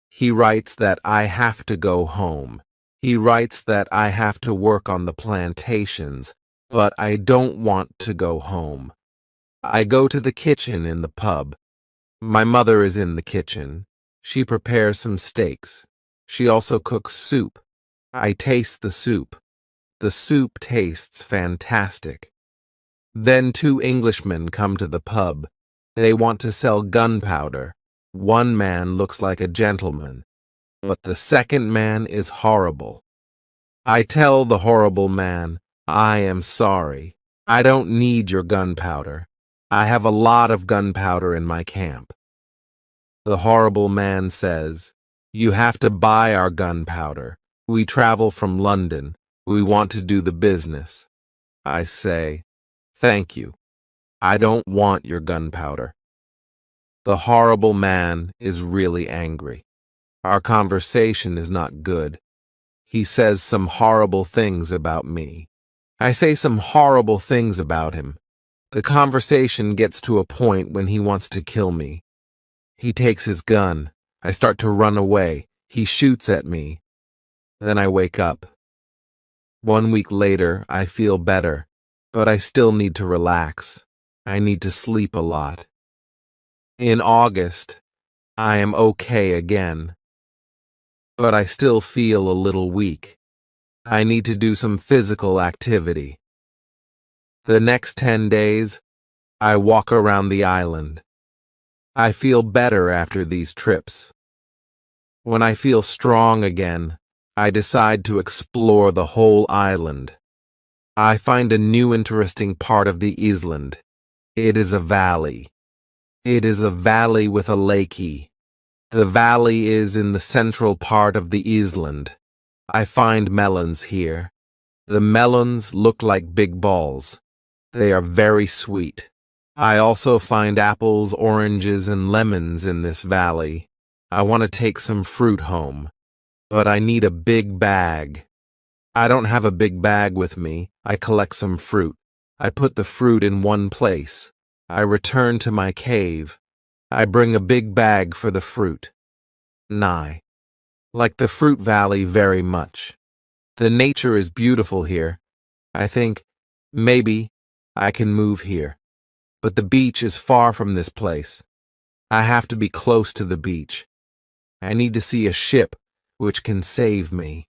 He writes that I have to go home. He writes that I have to work on the plantations, but I don't want to go home. I go to the kitchen in the pub. My mother is in the kitchen. She prepares some steaks. She also cooks soup. I taste the soup. The soup tastes fantastic. Then two Englishmen come to the pub. They want to sell gunpowder. One man looks like a gentleman, but the second man is horrible. I tell the horrible man, I am sorry. I don't need your gunpowder. I have a lot of gunpowder in my camp. The horrible man says, you have to buy our gunpowder. We travel from London. We want to do the business. I say, thank you. I don't want your gunpowder. The horrible man is really angry. Our conversation is not good. He says some horrible things about me. I say some horrible things about him. The conversation gets to a point when he wants to kill me. He takes his gun. I start to run away. He shoots at me. Then I wake up. 1 week later, I feel better, but I still need to relax. I need to sleep a lot. In August, I am okay again, but I still feel a little weak. I need to do some physical activity. The next 10 days, I walk around the island. I feel better after these trips. When I feel strong again, I decide to explore the whole island. I find a new interesting part of the island. It is a valley. It is a valley with a lakey. The valley is in the central part of the island. I find melons here. The melons look like big balls. They are very sweet. I also find apples, oranges, and lemons in this valley. I want to take some fruit home, but I need a big bag. I don't have a big bag with me. I collect some fruit. I put the fruit in one place. I return to my cave. I bring a big bag for the fruit. Nye. Like the fruit valley very much. The nature is beautiful here. I think, maybe, I can move here. But the beach is far from this place. I have to be close to the beach. I need to see a ship which can save me.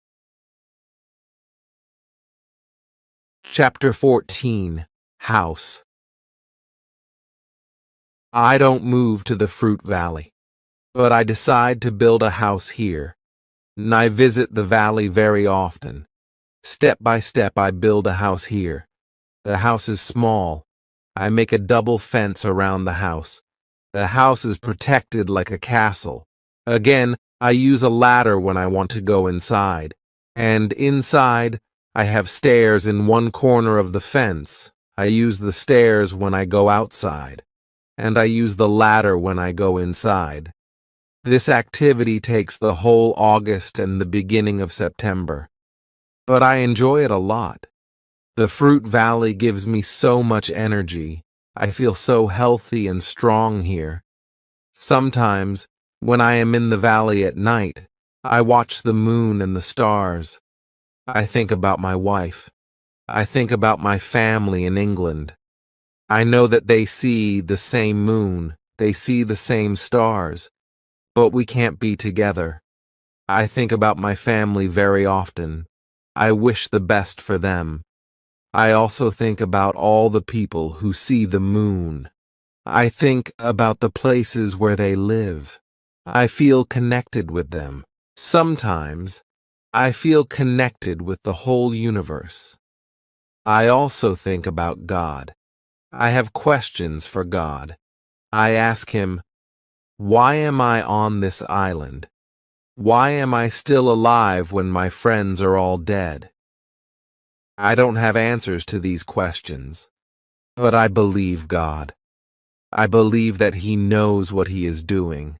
Chapter 14. House. I don't move to the fruit valley, but I decide to build a house here. And I visit the valley very often. Step by step, I build a house here. The house is small. I make a double fence around the house. The house is protected like a castle. Again, I use a ladder when I want to go inside. And inside, I have stairs in one corner of the fence. I use the stairs when I go outside. And I use the ladder when I go inside. This activity takes the whole August and the beginning of September. But I enjoy it a lot. The fruit valley gives me so much energy. I feel so healthy and strong here. Sometimes, when I am in the valley at night, I watch the moon and the stars. I think about my wife. I think about my family in England. I know that they see the same moon, they see the same stars, but we can't be together. I think about my family very often. I wish the best for them. I also think about all the people who see the moon. I think about the places where they live. I feel connected with them. Sometimes, I feel connected with the whole universe. I also think about God. I have questions for God. I ask him, why am I on this island? Why am I still alive when my friends are all dead? I don't have answers to these questions, but I believe God. I believe that He knows what He is doing.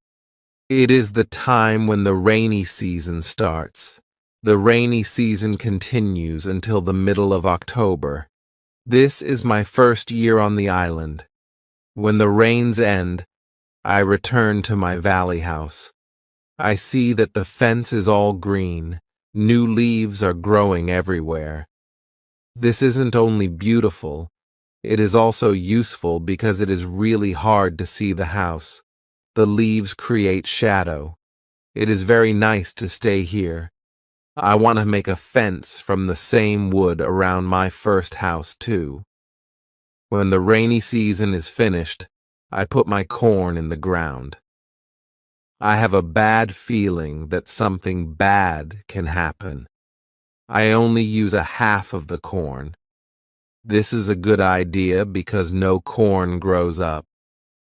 It is the time when the rainy season starts. The rainy season continues until the middle of October. This is my first year on the island. When the rains end, I return to my valley house. I see that the fence is all green. New leaves are growing everywhere. This isn't only beautiful, it is also useful because it is really hard to see the house. The leaves create shadow. It is very nice to stay here. I want to make a fence from the same wood around my first house, too. When the rainy season is finished, I put my corn in the ground. I have a bad feeling that something bad can happen. I only use a half of the corn. This is a good idea because no corn grows up.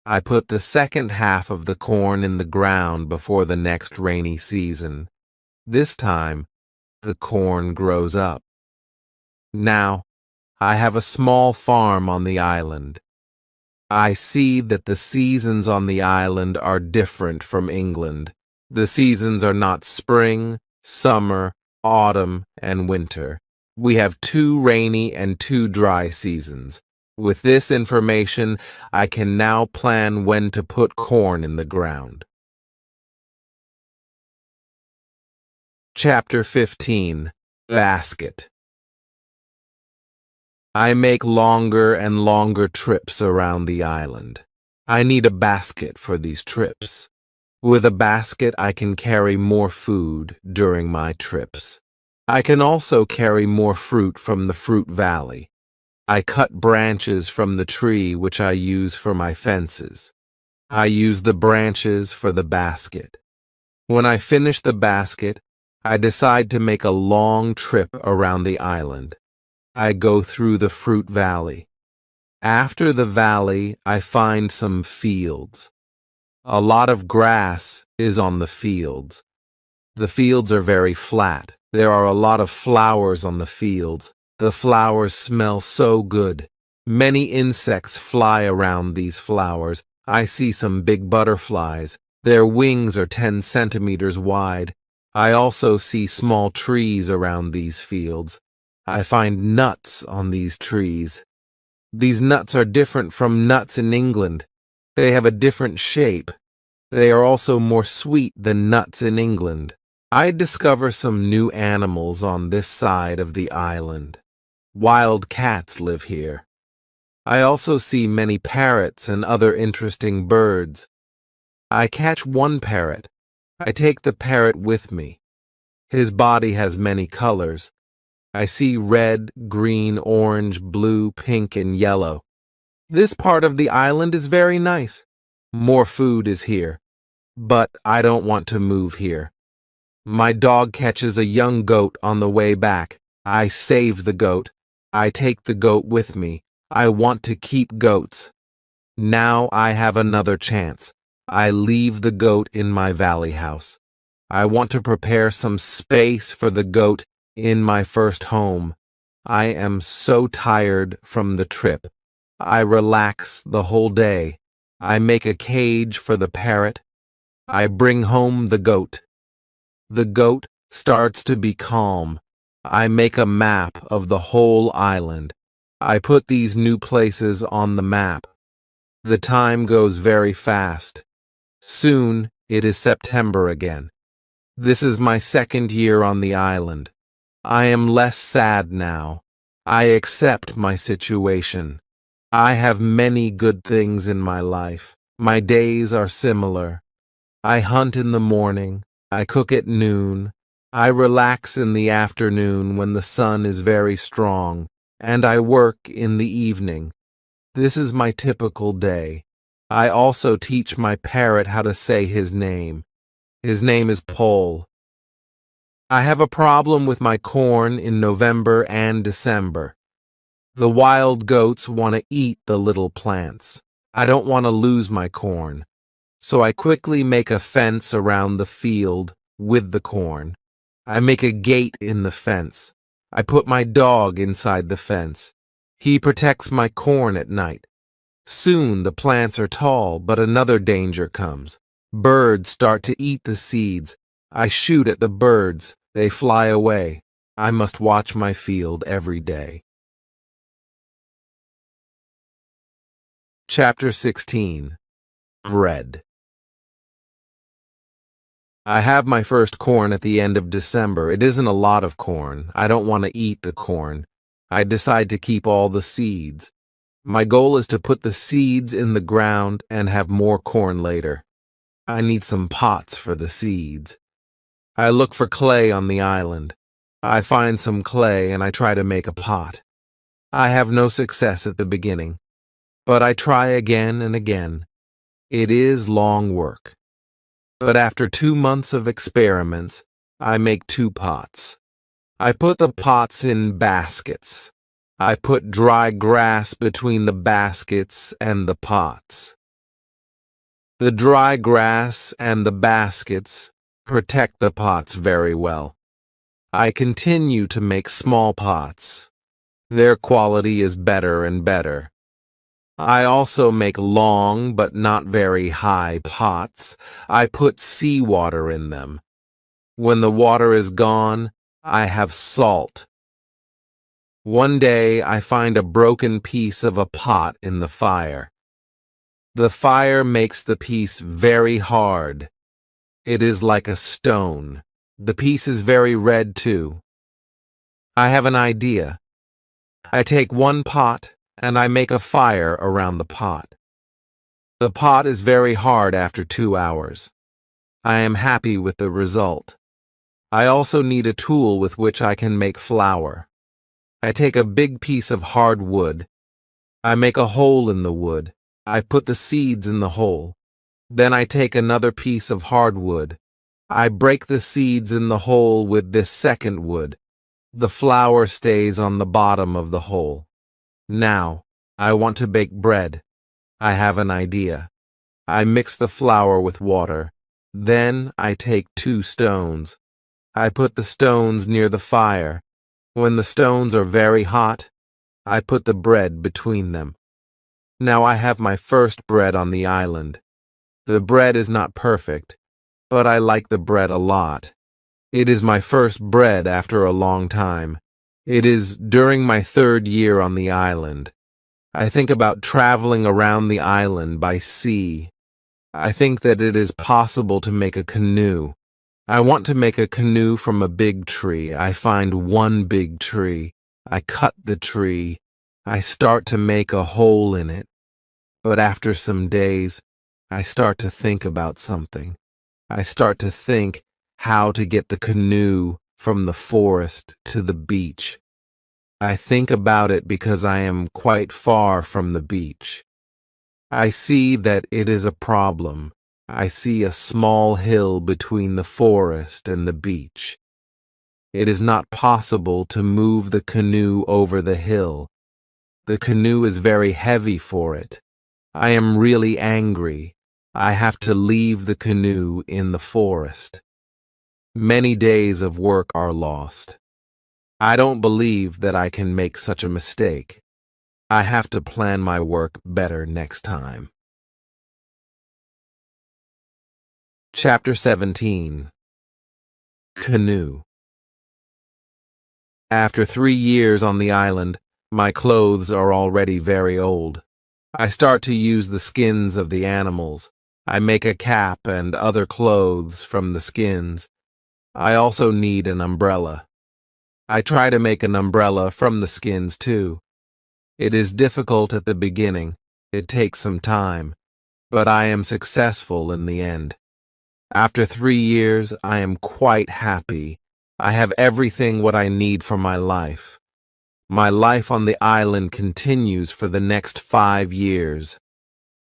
I put the second half of the corn in the ground before the next rainy season. This time, the corn grows up. Now, I have a small farm on the island. I see that the seasons on the island are different from England. The seasons are not spring, summer, autumn, and winter. We have 2 rainy and 2 dry seasons. With this information, I can now plan when to put corn in the ground. Chapter 15. Basket. I make longer and longer trips around the island. I need a basket for these trips. With a basket, I can carry more food during my trips. I can also carry more fruit from the fruit valley. I cut branches from the tree which I use for my fences. I use the branches for the basket. When I finish the basket, I decide to make a long trip around the island. I go through the fruit valley. After the valley, I find some fields. A lot of grass is on the fields. The fields are very flat. There are a lot of flowers on the fields. The flowers smell so good. Many insects fly around these flowers. I see some big butterflies. Their wings are 10 centimeters wide. I also see small trees around these fields. I find nuts on these trees. These nuts are different from nuts in England. They have a different shape. They are also more sweet than nuts in England. I discover some new animals on this side of the island. Wild cats live here. I also see many parrots and other interesting birds. I catch one parrot. I take the parrot with me. His body has many colors. I see red, green, orange, blue, pink, and yellow. This part of the island is very nice. More food is here. But I don't want to move here. My dog catches a young goat on the way back. I save the goat. I take the goat with me. I want to keep goats. Now I have another chance. I leave the goat in my valley house. I want to prepare some space for the goat in my first home. I am so tired from the trip. I relax the whole day. I make a cage for the parrot. I bring home the goat. The goat starts to be calm. I make a map of the whole island. I put these new places on the map. The time goes very fast. Soon it is September again. This is my second year on the island. I am less sad now. I accept my situation. I have many good things in my life. My days are similar. I hunt in the morning. I cook at noon. I relax in the afternoon when the sun is very strong, and I work in the evening. This is my typical day. I also teach my parrot how to say his name. His name is Paul. I have a problem with my corn in November and December. The wild goats want to eat the little plants. I don't want to lose my corn. So I quickly make a fence around the field with the corn. I make a gate in the fence. I put my dog inside the fence. He protects my corn at night. Soon the plants are tall, but another danger comes. Birds start to eat the seeds. I shoot at the birds. They fly away. I must watch my field every day. Chapter 16. Bread. I have my first corn at the end of December. It isn't a lot of corn. I don't want to eat the corn. I decide to keep all the seeds. My goal is to put the seeds in the ground and have more corn later. I need some pots for the seeds. I look for clay on the island. I find some clay and I try to make a pot. I have no success at the beginning, but I try again and again. It is long work. But after 2 months of experiments, I make 2 pots. I put the pots in baskets. I put dry grass between the baskets and the pots. The dry grass and the baskets protect the pots very well. I continue to make small pots. Their quality is better and better. I also make long but not very high pots. I put seawater in them. When the water is gone, I have salt. One day I find a broken piece of a pot in the fire. The fire makes the piece very hard. It is like a stone. The piece is very red too. I have an idea. I take one pot and I make a fire around the pot. The pot is very hard after 2 hours. I am happy with the result. I also need a tool with which I can make flour. I take a big piece of hard wood. I make a hole in the wood. I put the seeds in the hole. Then I take another piece of hard wood. I break the seeds in the hole with this second wood. The flour stays on the bottom of the hole. Now, I want to bake bread. I have an idea. I mix the flour with water. Then I take 2 stones. I put the stones near the fire. When the stones are very hot, I put the bread between them. Now I have my first bread on the island. The bread is not perfect, but I like the bread a lot. It is my first bread after a long time. It is during my 3rd year on the island. I think about traveling around the island by sea. I think that it is possible to make a canoe. I want to make a canoe from a big tree. I find one big tree. I cut the tree. I start to make a hole in it. But after some days, I start to think about something. I start to think how to get the canoe from the forest to the beach. I think about it because I am quite far from the beach. I see that it is a problem. I see a small hill between the forest and the beach. It is not possible to move the canoe over the hill. The canoe is very heavy for it. I am really angry. I have to leave the canoe in the forest. Many days of work are lost. I don't believe that I can make such a mistake. I have to plan my work better next time. Chapter 17. Canoe. After 3 years on the island, my clothes are already very old. I start to use the skins of the animals. I make a cap and other clothes from the skins. I also need an umbrella. I try to make an umbrella from the skins too. It is difficult at the beginning. It takes some time, but I am successful in the end. After 3 years, I am quite happy. I have everything what I need for my life. My life on the island continues for the next 5 years.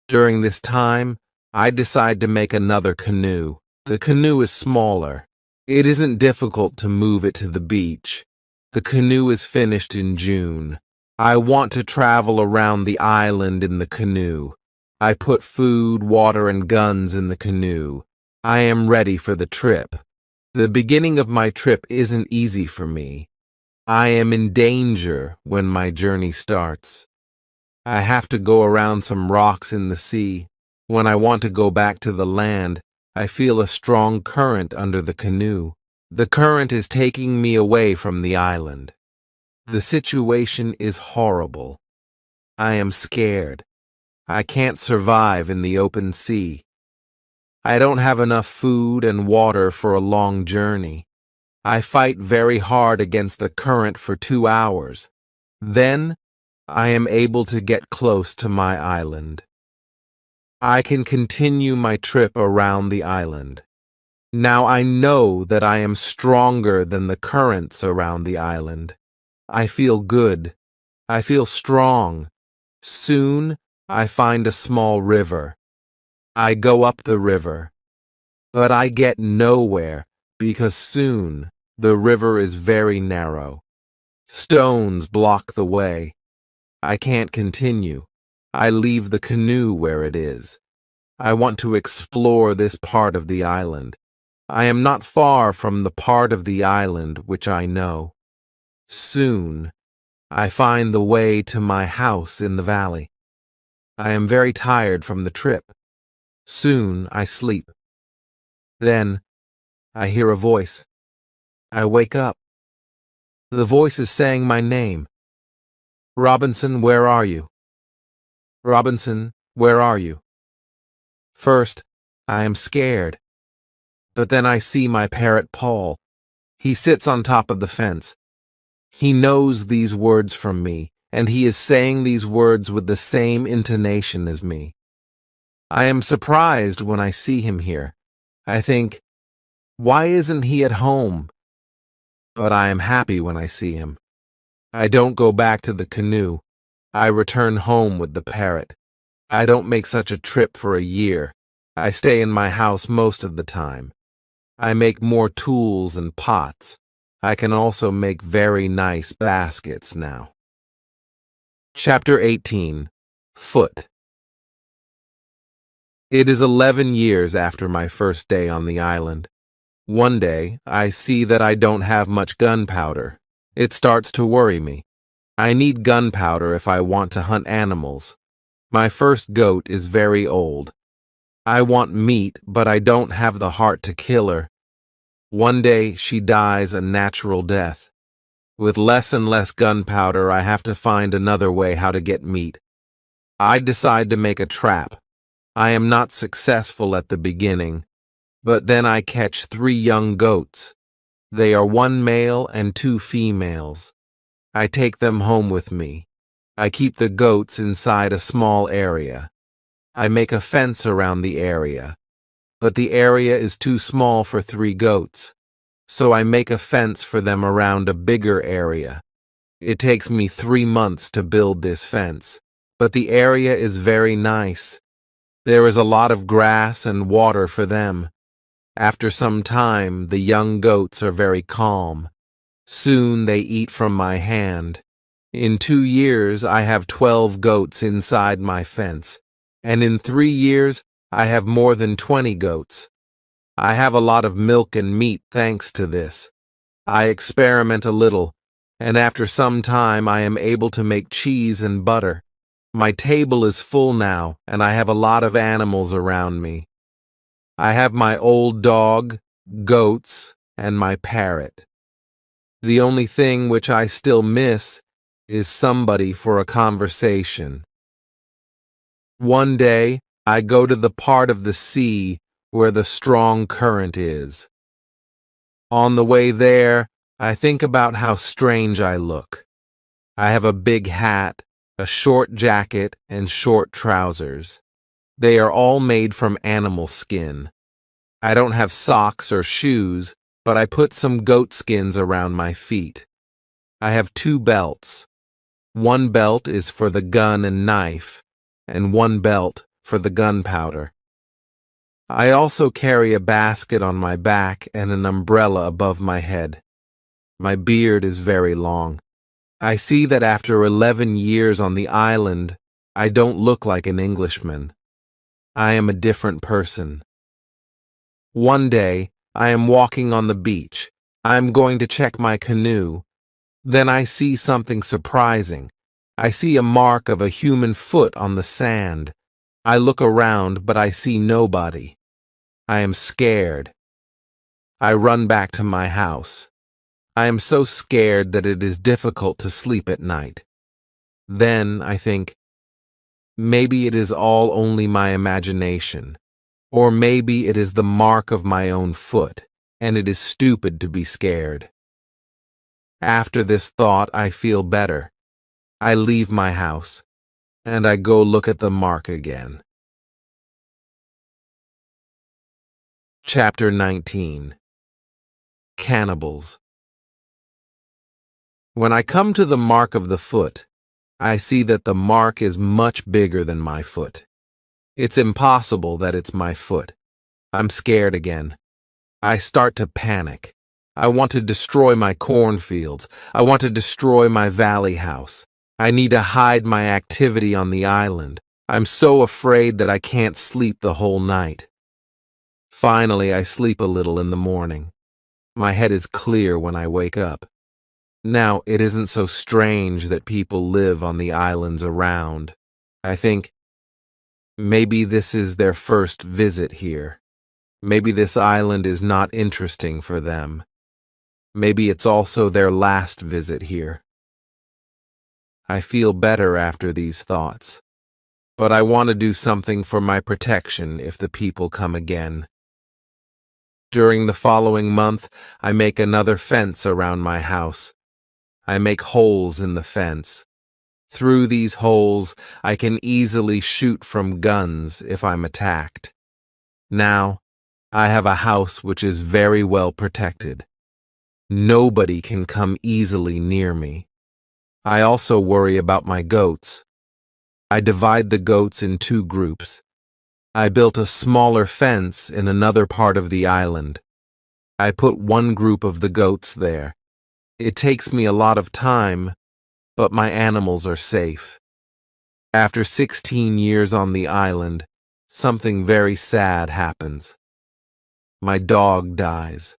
During this time, I decide to make another canoe. The canoe is smaller. It isn't difficult to move it to the beach. The canoe is finished in June. I want to travel around the island in the canoe. I put food, water, and guns in the canoe. I am ready for the trip. The beginning of my trip isn't easy for me. I am in danger when my journey starts. I have to go around some rocks in the sea. When I want to go back to the land, I feel a strong current under the canoe. The current is taking me away from the island. The situation is horrible. I am scared. I can't survive in the open sea. I don't have enough food and water for a long journey. I fight very hard against the current for 2 hours. Then, I am able to get close to my island. I can continue my trip around the island. Now I know that I am stronger than the currents around the island. I feel good. I feel strong. Soon I find a small river. I go up the river, but I get nowhere because soon the river is very narrow. Stones block the way. I can't continue. I leave the canoe where it is. I want to explore this part of the island. I am not far from the part of the island which I know. Soon I find the way to my house in the valley. I am very tired from the trip. Soon I sleep. Then I hear a voice. I wake up. The voice is saying my name. Robinson, where are you? Robinson, where are you? First, I am scared. But then I see my parrot Paul. He sits on top of the fence. He knows these words from me, and he is saying these words with the same intonation as me. I am surprised when I see him here. I think, why isn't he at home? But I am happy when I see him. I don't go back to the canoe. I return home with the parrot. I don't make such a trip for a year. I stay in my house most of the time. I make more tools and pots. I can also make very nice baskets now. Chapter 18. Foot. It is 11 years after my first day on the island. One day, I see that I don't have much gunpowder. It starts to worry me. I need gunpowder if I want to hunt animals. My first goat is very old. I want meat, but I don't have the heart to kill her. One day, she dies a natural death. With less and less gunpowder, I have to find another way how to get meat. I decide to make a trap. I am not successful at the beginning, but then I catch 3 young goats. They are 1 male and 2 females. I take them home with me. I keep the goats inside a small area. I make a fence around the area, but the area is too small for 3 goats, so I make a fence for them around a bigger area. It takes me 3 months to build this fence, but the area is very nice. There is a lot of grass and water for them. After some time, the young goats are very calm. Soon they eat from my hand. In 2 years, I have 12 goats inside my fence, and in 3 years, I have more than 20 goats. I have a lot of milk and meat thanks to this. I experiment a little, and after some time, I am able to make cheese and butter. My table is full now, and I have a lot of animals around me. I have my old dog, goats, and my parrot. The only thing which I still miss is somebody for a conversation. One day, I go to the part of the sea where the strong current is. On the way there, I think about how strange I look. I have a big hat, a short jacket, and short trousers. They are all made from animal skin. I don't have socks or shoes, but I put some goat skins around my feet. I have 2 belts. One belt is for the gun and knife, and one belt for the gunpowder. I also carry a basket on my back and an umbrella above my head. My beard is very long. I see that after 11 years on the island, I don't look like an Englishman. I am a different person. One day, I am walking on the beach. I am going to check my canoe. Then I see something surprising. I see a mark of a human foot on the sand. I look around, but I see nobody. I am scared. I run back to my house. I am so scared that it is difficult to sleep at night. Then I think, maybe it is all only my imagination, or maybe it is the mark of my own foot, and it is stupid to be scared. After this thought, I feel better. I leave my house, and I go look at the mark again. Chapter 19. Cannibals. When I come to the mark of the foot, I see that the mark is much bigger than my foot. It's impossible that it's my foot. I'm scared again. I start to panic. I want to destroy my cornfields. I want to destroy my valley house. I need to hide my activity on the island. I'm so afraid that I can't sleep the whole night. Finally, I sleep a little in the morning. My head is clear when I wake up. Now, it isn't so strange that people live on the islands around. I think, maybe this is their first visit here. Maybe this island is not interesting for them. Maybe it's also their last visit here. I feel better after these thoughts. But I want to do something for my protection if the people come again. During the following month, I make another fence around my house. I make holes in the fence. Through these holes, I can easily shoot from guns if I'm attacked. Now, I have a house which is very well protected. Nobody can come easily near me. I also worry about my goats. I divide the goats in 2 groups. I built a smaller fence in another part of the island. I put one group of the goats there. It takes me a lot of time, but my animals are safe. After 16 years on the island, something very sad happens. My dog dies.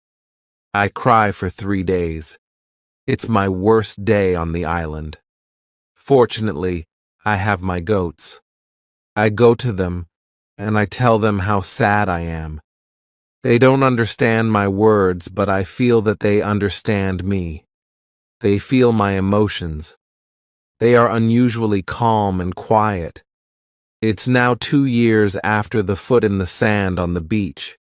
I cry for 3 days. It's my worst day on the island. Fortunately, I have my goats. I go to them, and I tell them how sad I am. They don't understand my words, but I feel that they understand me. They feel my emotions. They are unusually calm and quiet. It's now 2 years after the foot in the sand on the beach.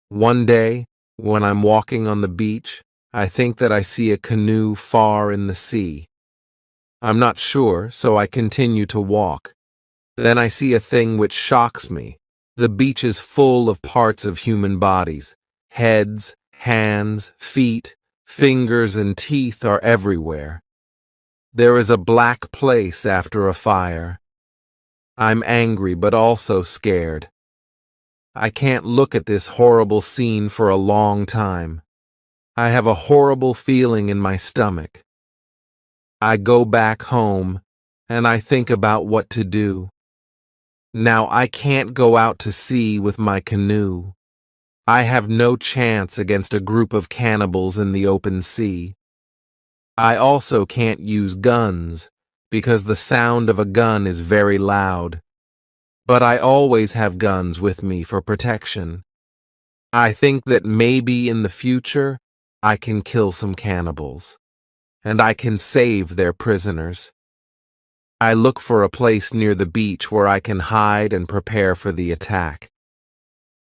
One day, when I'm walking on the beach, I think that I see a canoe far in the sea. I'm not sure, so I continue to walk. Then I see a thing which shocks me. The beach is full of parts of human bodies. Heads, hands, feet, fingers, and teeth are everywhere. There is a black place after a fire. I'm angry but also scared. I can't look at this horrible scene for a long time. I have a horrible feeling in my stomach. I go back home, and I think about what to do. Now I can't go out to sea with my canoe. I have no chance against a group of cannibals in the open sea. I also can't use guns, because the sound of a gun is very loud. But I always have guns with me for protection. I think that maybe in the future, I can kill some cannibals, and I can save their prisoners. I look for a place near the beach where I can hide and prepare for the attack.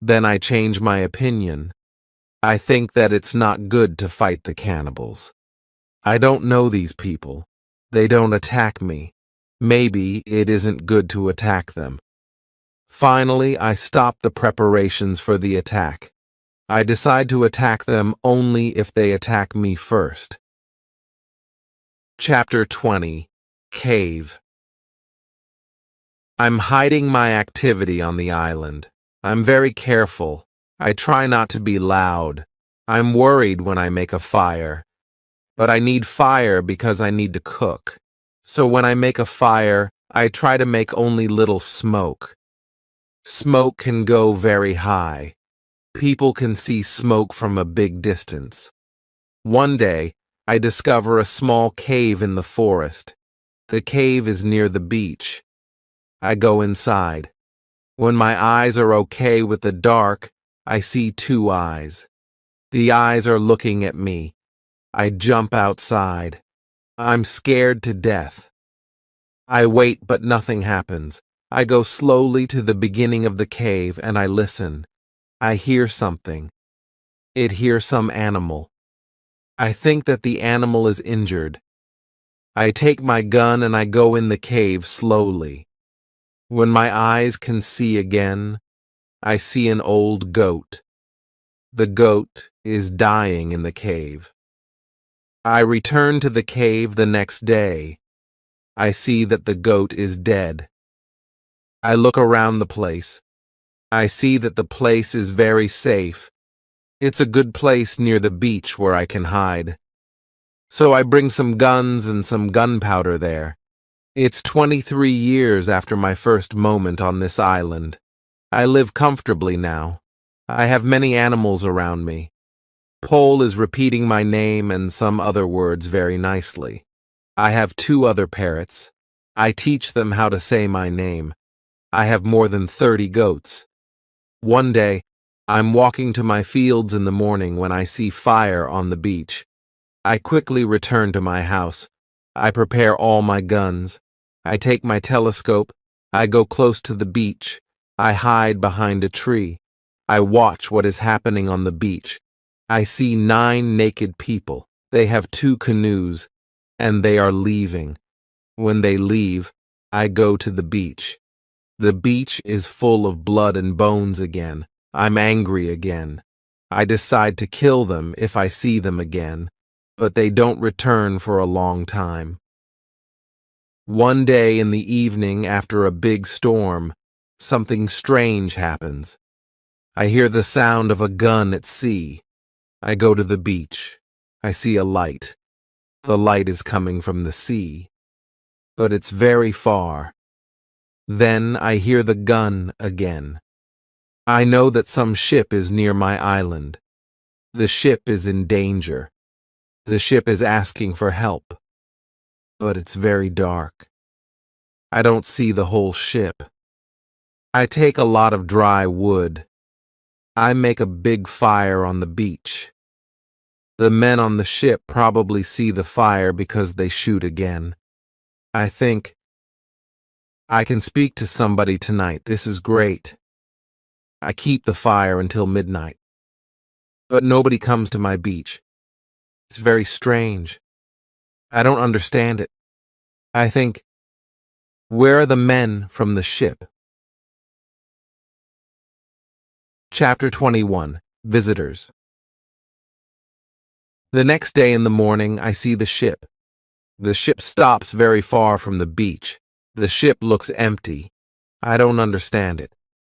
Then I change my opinion. I think that it's not good to fight the cannibals. I don't know these people. They don't attack me. Maybe it isn't good to attack them. Finally, I stop the preparations for the attack. I decide to attack them only if they attack me first. Chapter 20. Cave. I'm hiding my activity on the island. I'm very careful. I try not to be loud. I'm worried when I make a fire. But I need fire because I need to cook. So when I make a fire, I try to make only little smoke. Smoke can go very high. People can see smoke from a big distance. One day, I discover a small cave in the forest. The cave is near the beach. I go inside. When my eyes are okay with the dark, I see 2 eyes. The eyes are looking at me. I jump outside. I'm scared to death. I wait, but nothing happens. I go slowly to the beginning of the cave and I listen. I hear something. It hears some animal. I think that the animal is injured. I take my gun and I go in the cave slowly. When my eyes can see again, I see an old goat. The goat is dying in the cave. I return to the cave the next day. I see that the goat is dead. I look around the place. I see that the place is very safe. It's a good place near the beach where I can hide. So I bring some guns and some gunpowder there. It's 23 years after my first moment on this island. I live comfortably now. I have many animals around me. Pole is repeating my name and some other words very nicely. I have 2 other parrots. I teach them how to say my name. I have more than 30 goats. One day, I'm walking to my fields in the morning when I see fire on the beach. I quickly return to my house. I prepare all my guns. I take my telescope. I go close to the beach. I hide behind a tree. I watch what is happening on the beach. I see 9 naked people. They have 2 canoes, and they are leaving. When they leave, I go to the beach. The beach is full of blood and bones again. I'm angry again. I decide to kill them if I see them again, but they don't return for a long time. One day in the evening after a big storm, something strange happens. I hear the sound of a gun at sea. I go to the beach. I see a light. The light is coming from the sea, but it's very far. Then I hear the gun again. I know that some ship is near my island. The ship is in danger. The ship is asking for help, but it's very dark. I don't see the whole ship. I take a lot of dry wood. I make a big fire on the beach. The men on the ship probably see the fire because they shoot again. I think, I can speak to somebody tonight. This is great. I keep the fire until midnight. But nobody comes to my beach. It's very strange. I don't understand it. I think, where are the men from the ship? Chapter 21. Visitors. The next day in the morning, I see the ship. The ship stops very far from the beach. The ship looks empty. I don't understand it.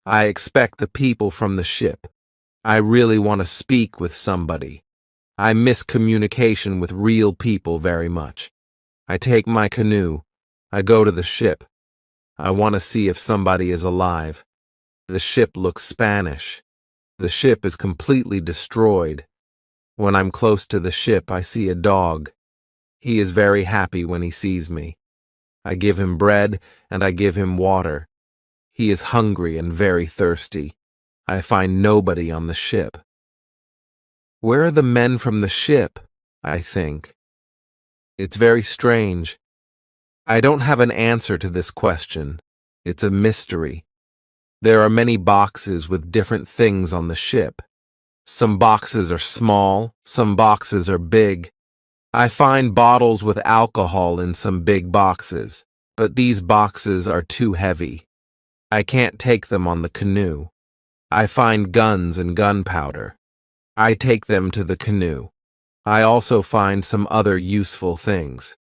I expect the people from the ship. I really want to speak with somebody. I miss communication with real people very much. I take my canoe. I go to the ship. I want to see if somebody is alive. The ship looks Spanish. The ship is completely destroyed. When I'm close to the ship, I see a dog. He is very happy when he sees me. I give him bread and I give him water. He is hungry and very thirsty. I find nobody on the ship. Where are the men from the ship? I think. It's very strange. I don't have an answer to this question. It's a mystery. There are many boxes with different things on the ship. Some boxes are small, some boxes are big. I find bottles with alcohol in some big boxes, but these boxes are too heavy. I can't take them on the canoe. I find guns and gunpowder. I take them to the canoe. I also find some other useful things.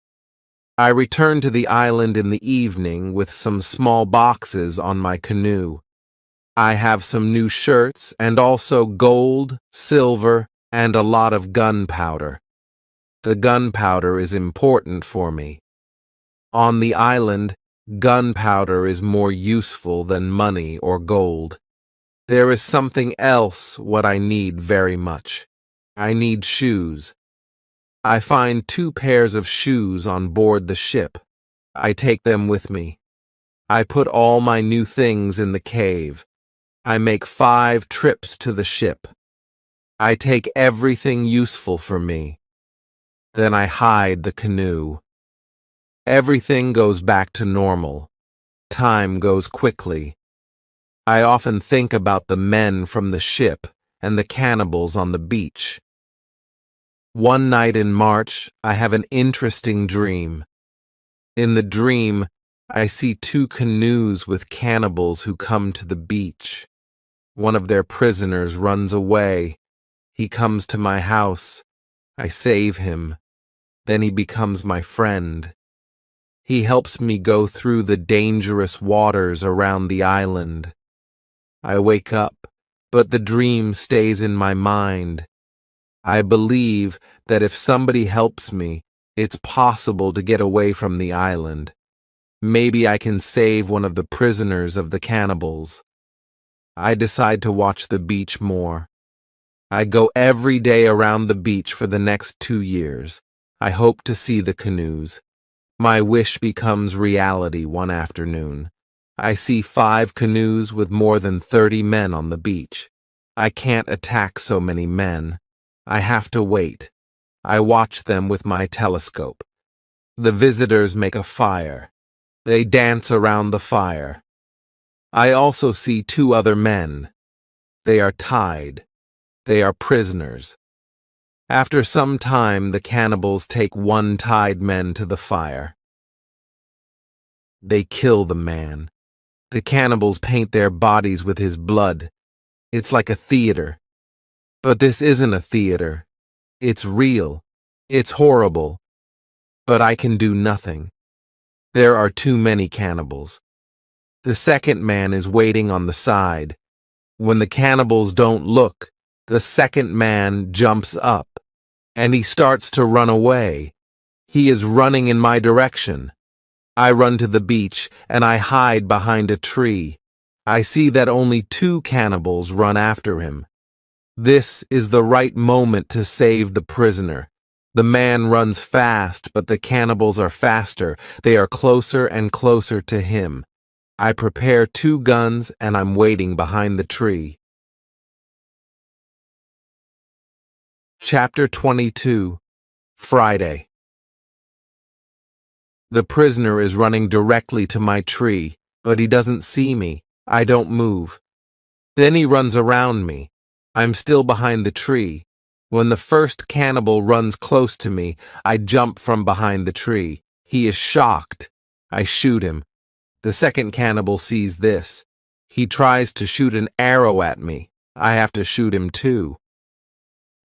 I return to the island in the evening with some small boxes on my canoe. I have some new shirts and also gold, silver, and a lot of gunpowder. The gunpowder is important for me. On the island, gunpowder is more useful than money or gold. There is something else what I need very much. I need shoes. I find 2 pairs of shoes on board the ship. I take them with me. I put all my new things in the cave. I make 5 trips to the ship. I take everything useful for me. Then I hide the canoe. Everything goes back to normal. Time goes quickly. I often think about the men from the ship and the cannibals on the beach. One night in March, I have an interesting dream. In the dream, I see 2 canoes with cannibals who come to the beach. One of their prisoners runs away. He comes to my house. I save him. Then he becomes my friend. He helps me go through the dangerous waters around the island. I wake up, but the dream stays in my mind. I believe that if somebody helps me, it's possible to get away from the island. Maybe I can save one of the prisoners of the cannibals. I decide to watch the beach more. I go every day around the beach for the next 2 years. I hope to see the canoes. My wish becomes reality one afternoon. I see 5 canoes with more than 30 men on the beach. I can't attack so many men. I have to wait. I watch them with my telescope. The visitors make a fire. They dance around the fire. I also see 2 other men. They are tied. They are prisoners. After some time, the cannibals take one tied man to the fire. They kill the man. The cannibals paint their bodies with his blood. It's like a theater. But this isn't a theater. It's real. It's horrible. But I can do nothing. There are too many cannibals. The second man is waiting on the side. When the cannibals don't look, the second man jumps up, and he starts to run away. He is running in my direction. I run to the beach, and I hide behind a tree. I see that only 2 cannibals run after him. This is the right moment to save the prisoner. The man runs fast, but the cannibals are faster. They are closer and closer to him. I prepare 2 guns, and I'm waiting behind the tree. Chapter 22. Friday. The prisoner is running directly to my tree, but he doesn't see me. I don't move. Then he runs around me. I'm still behind the tree. When the first cannibal runs close to me, I jump from behind the tree. He is shocked. I shoot him. The second cannibal sees this. He tries to shoot an arrow at me. I have to shoot him too.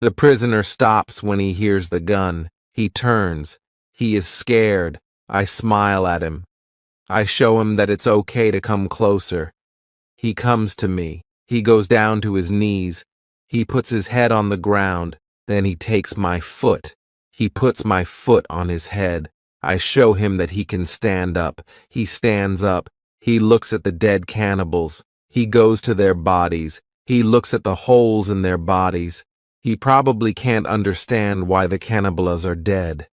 The prisoner stops when he hears the gun. He turns. He is scared. I smile at him. I show him that it's okay to come closer. He comes to me. He goes down to his knees. He puts his head on the ground. Then he takes my foot. He puts my foot on his head. I show him that he can stand up. He stands up. He looks at the dead cannibals. He goes to their bodies. He looks at the holes in their bodies. He probably can't understand why the cannibals are dead.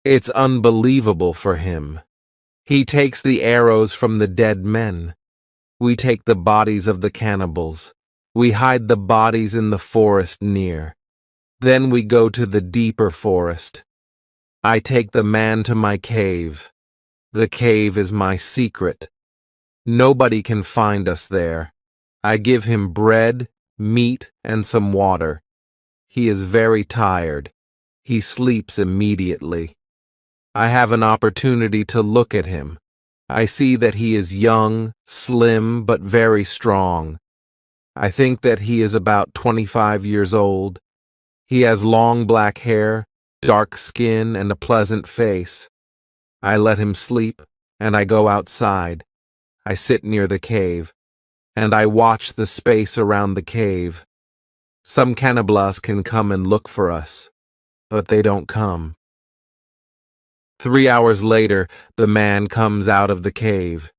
It's unbelievable for him. He takes the arrows from the dead men. We take the bodies of the cannibals. We hide the bodies in the forest near. Then we go to the deeper forest. I take the man to my cave. The cave is my secret. Nobody can find us there. I give him bread, meat, and some water. He is very tired. He sleeps immediately. I have an opportunity to look at him. I see that he is young, slim, but very strong. I think that he is about 25 years old. He has long black hair, dark skin, and a pleasant face. I let him sleep, and I go outside. I sit near the cave, and I watch the space around the cave. Some cannibals can come and look for us, but they don't come. 3 hours later, the man comes out of the cave.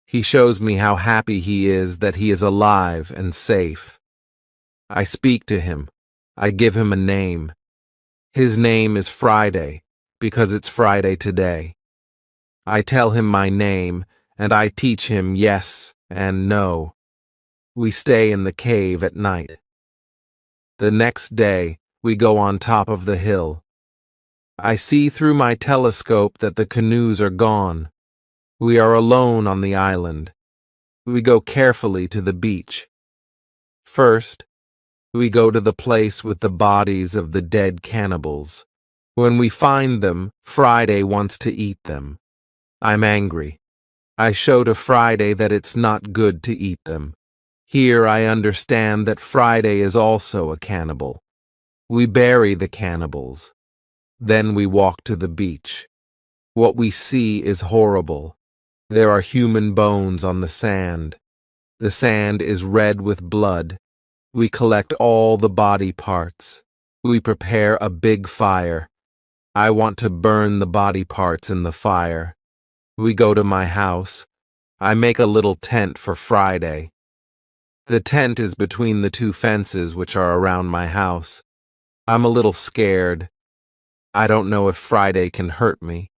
He shows me how happy he is that he is alive and safe. I speak to him. I give him a name. His name is Friday, because it's Friday today. I tell him my name, and I teach him yes and no. We stay in the cave at night. The next day, we go on top of the hill. I see through my telescope that the canoes are gone. We are alone on the island. We go carefully to the beach. First, we go to the place with the bodies of the dead cannibals. When we find them, Friday wants to eat them. I'm angry. I show to Friday that it's not good to eat them. Here I understand that Friday is also a cannibal. We bury the cannibals. Then we walk to the beach. What we see is horrible. There are human bones on the sand. The sand is red with blood. We collect all the body parts. We prepare a big fire. I want to burn the body parts in the fire. We go to my house. I make a little tent for Friday. The tent is between the two fences which are around my house. I'm a little scared. I don't know if Friday can hurt me.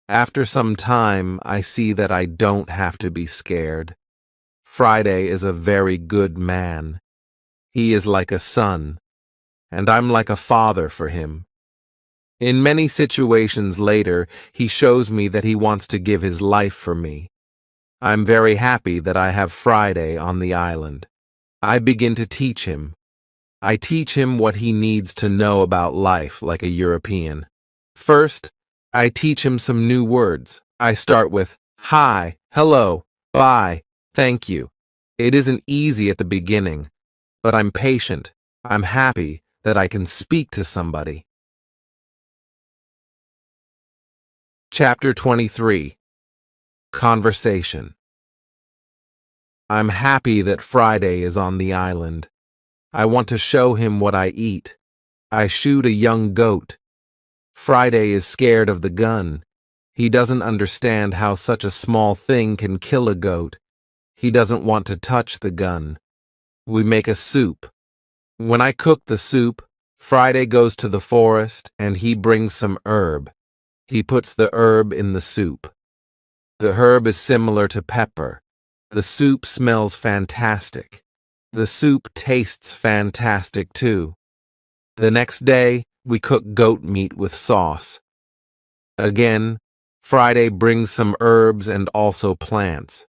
After some time, I see that I don't have to be scared. Friday is a very good man. He is like a son, and I'm like a father for him. In many situations later, he shows me that he wants to give his life for me. I'm very happy that I have Friday on the island. I begin to teach him. I teach him what he needs to know about life like a European. First, I teach him some new words. I start with hi, hello, bye, thank you. It isn't easy at the beginning, but I'm patient. I'm happy that I can speak to somebody. Chapter 23. Conversation. I'm happy that Friday is on the island. I want to show him what I eat. I shoot a young goat. Friday is scared of the gun. He doesn't understand how such a small thing can kill a goat. He doesn't want to touch the gun. We make a soup. When I cook the soup, Friday goes to the forest and he brings some herb. He puts the herb in the soup. The herb is similar to pepper. The soup smells fantastic. The soup tastes fantastic too. The next day, we cook goat meat with sauce. Again, Friday brings some herbs and also plants.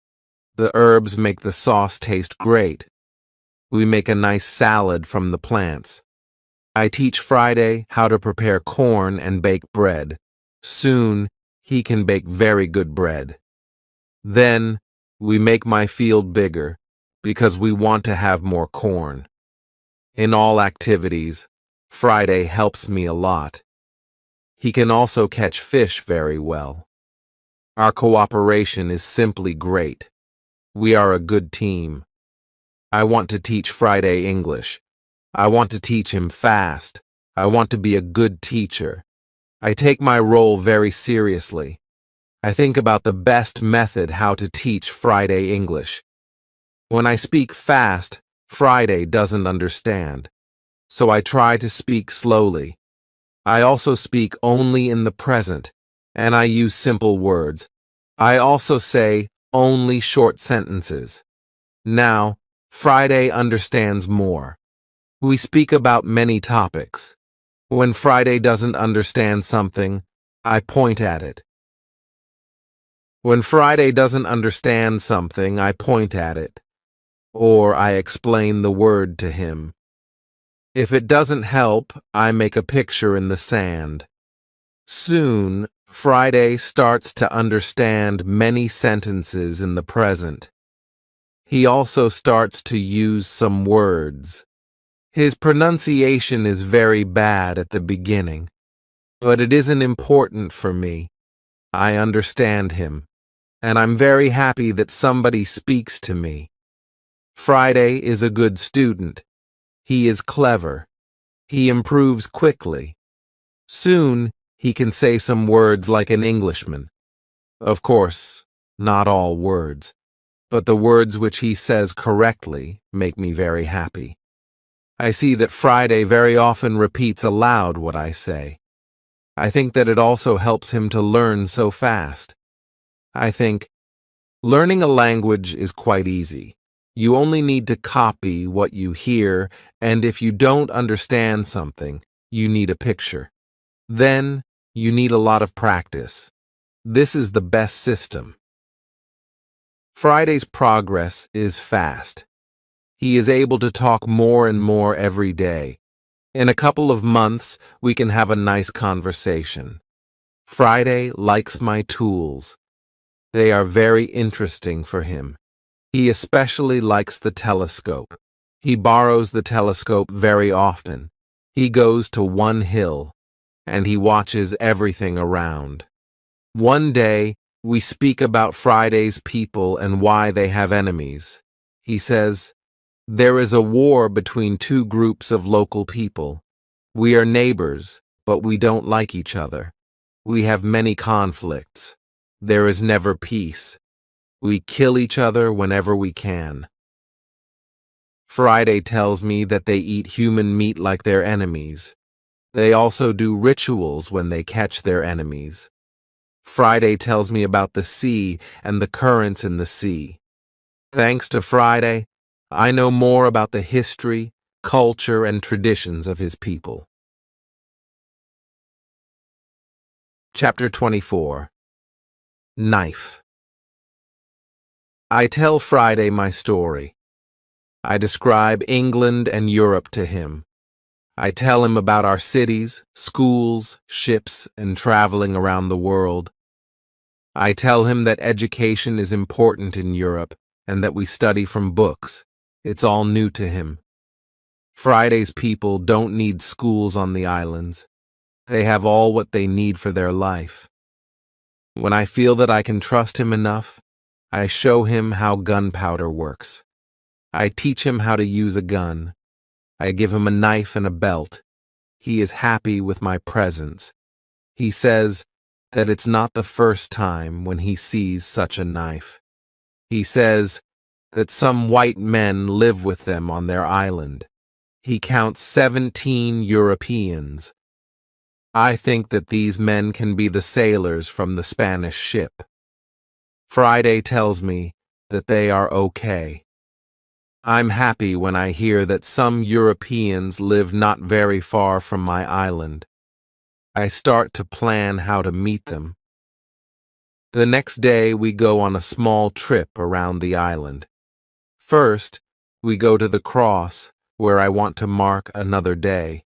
The herbs make the sauce taste great. We make a nice salad from the plants. I teach Friday how to prepare corn and bake bread. Soon, he can bake very good bread. Then, we make my field bigger, because we want to have more corn. In all activities, Friday helps me a lot. He can also catch fish very well. Our cooperation is simply great. We are a good team. I want to teach Friday English. I want to teach him fast. I want to be a good teacher. I take my role very seriously. I think about the best method how to teach Friday English. When I speak fast, Friday doesn't understand. So I try to speak slowly. I also speak only in the present, and I use simple words. I also say only short sentences. Now, Friday understands more. We speak about many topics. When Friday doesn't understand something, I point at it. When Friday doesn't understand something, I point at it, or I explain the word to him. If it doesn't help, I make a picture in the sand. Soon, Friday starts to understand many sentences in the present. He also starts to use some words. His pronunciation is very bad at the beginning, but it isn't important for me. I understand him, and I'm very happy that somebody speaks to me. Friday is a good student. He is clever. He improves quickly. Soon, he can say some words like an Englishman. Of course, not all words, but the words which he says correctly make me very happy. I see that Friday very often repeats aloud what I say. I think that it also helps him to learn so fast. I think learning a language is quite easy. You only need to copy what you hear, and if you don't understand something, you need a picture. Then, you need a lot of practice. This is the best system. Friday's progress is fast. He is able to talk more and more every day. In a couple of months, we can have a nice conversation. Friday likes my tools. They are very interesting for him. He especially likes the telescope. He borrows the telescope very often. He goes to one hill, and he watches everything around. One day, we speak about Friday's people and why they have enemies. He says, "There is a war between two groups of local people. We are neighbors, but we don't like each other. We have many conflicts. There is never peace. We kill each other whenever we can." Friday tells me that they eat human meat like their enemies. They also do rituals when they catch their enemies. Friday tells me about the sea and the currents in the sea. Thanks to Friday, I know more about the history, culture, and traditions of his people. Chapter 24. Knife. I tell Friday my story. I describe England and Europe to him. I tell him about our cities, schools, ships, and traveling around the world. I tell him that education is important in Europe and that we study from books. It's all new to him. Friday's people don't need schools on the islands. They have all what they need for their life. When I feel that I can trust him enough, I show him how gunpowder works. I teach him how to use a gun. I give him a knife and a belt. He is happy with my presence. He says that it's not the first time when he sees such a knife. He says that some white men live with them on their island. He counts 17 Europeans. I think that these men can be the sailors from the Spanish ship. Friday tells me that they are okay. I'm happy when I hear that some Europeans live not very far from my island. I start to plan how to meet them. The next day we go on a small trip around the island. First, we go to the cross, where I want to mark another day.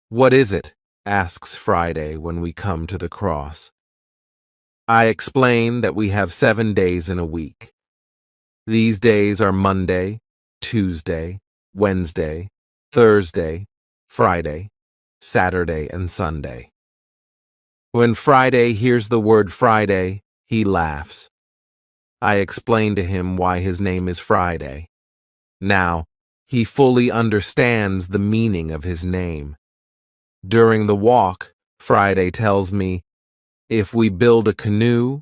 "What is it?" asks Friday when we come to the cross. I explain that we have 7 days in a week. These days are Monday, Tuesday, Wednesday, Thursday, Friday, Saturday, and Sunday. When Friday hears the word Friday, he laughs. I explain to him why his name is Friday. Now, he fully understands the meaning of his name. During the walk, Friday tells me, if we build a canoe,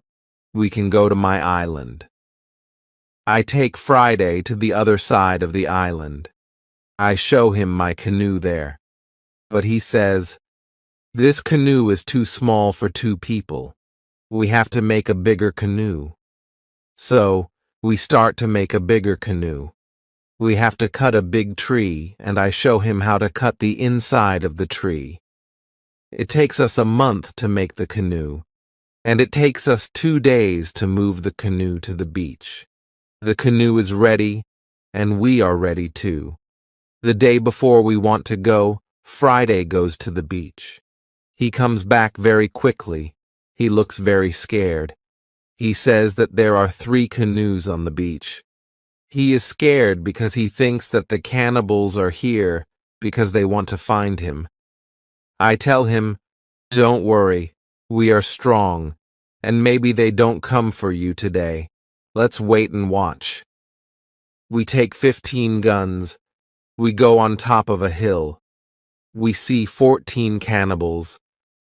we can go to my island. I take Friday to the other side of the island. I show him my canoe there. But he says, "This canoe is too small for 2 people. We have to make a bigger canoe." So, we start to make a bigger canoe. We have to cut a big tree, and I show him how to cut the inside of the tree. It takes us a month to make the canoe, and it takes us 2 days to move the canoe to the beach. The canoe is ready, and we are ready too. The day before we want to go, Friday goes to the beach. He comes back very quickly. He looks very scared. He says that there are 3 canoes on the beach. He is scared because he thinks that the cannibals are here because they want to find him. I tell him, "Don't worry, we are strong, and maybe they don't come for you today. Let's wait and watch." We take 15 guns. We go on top of a hill. We see 14 cannibals,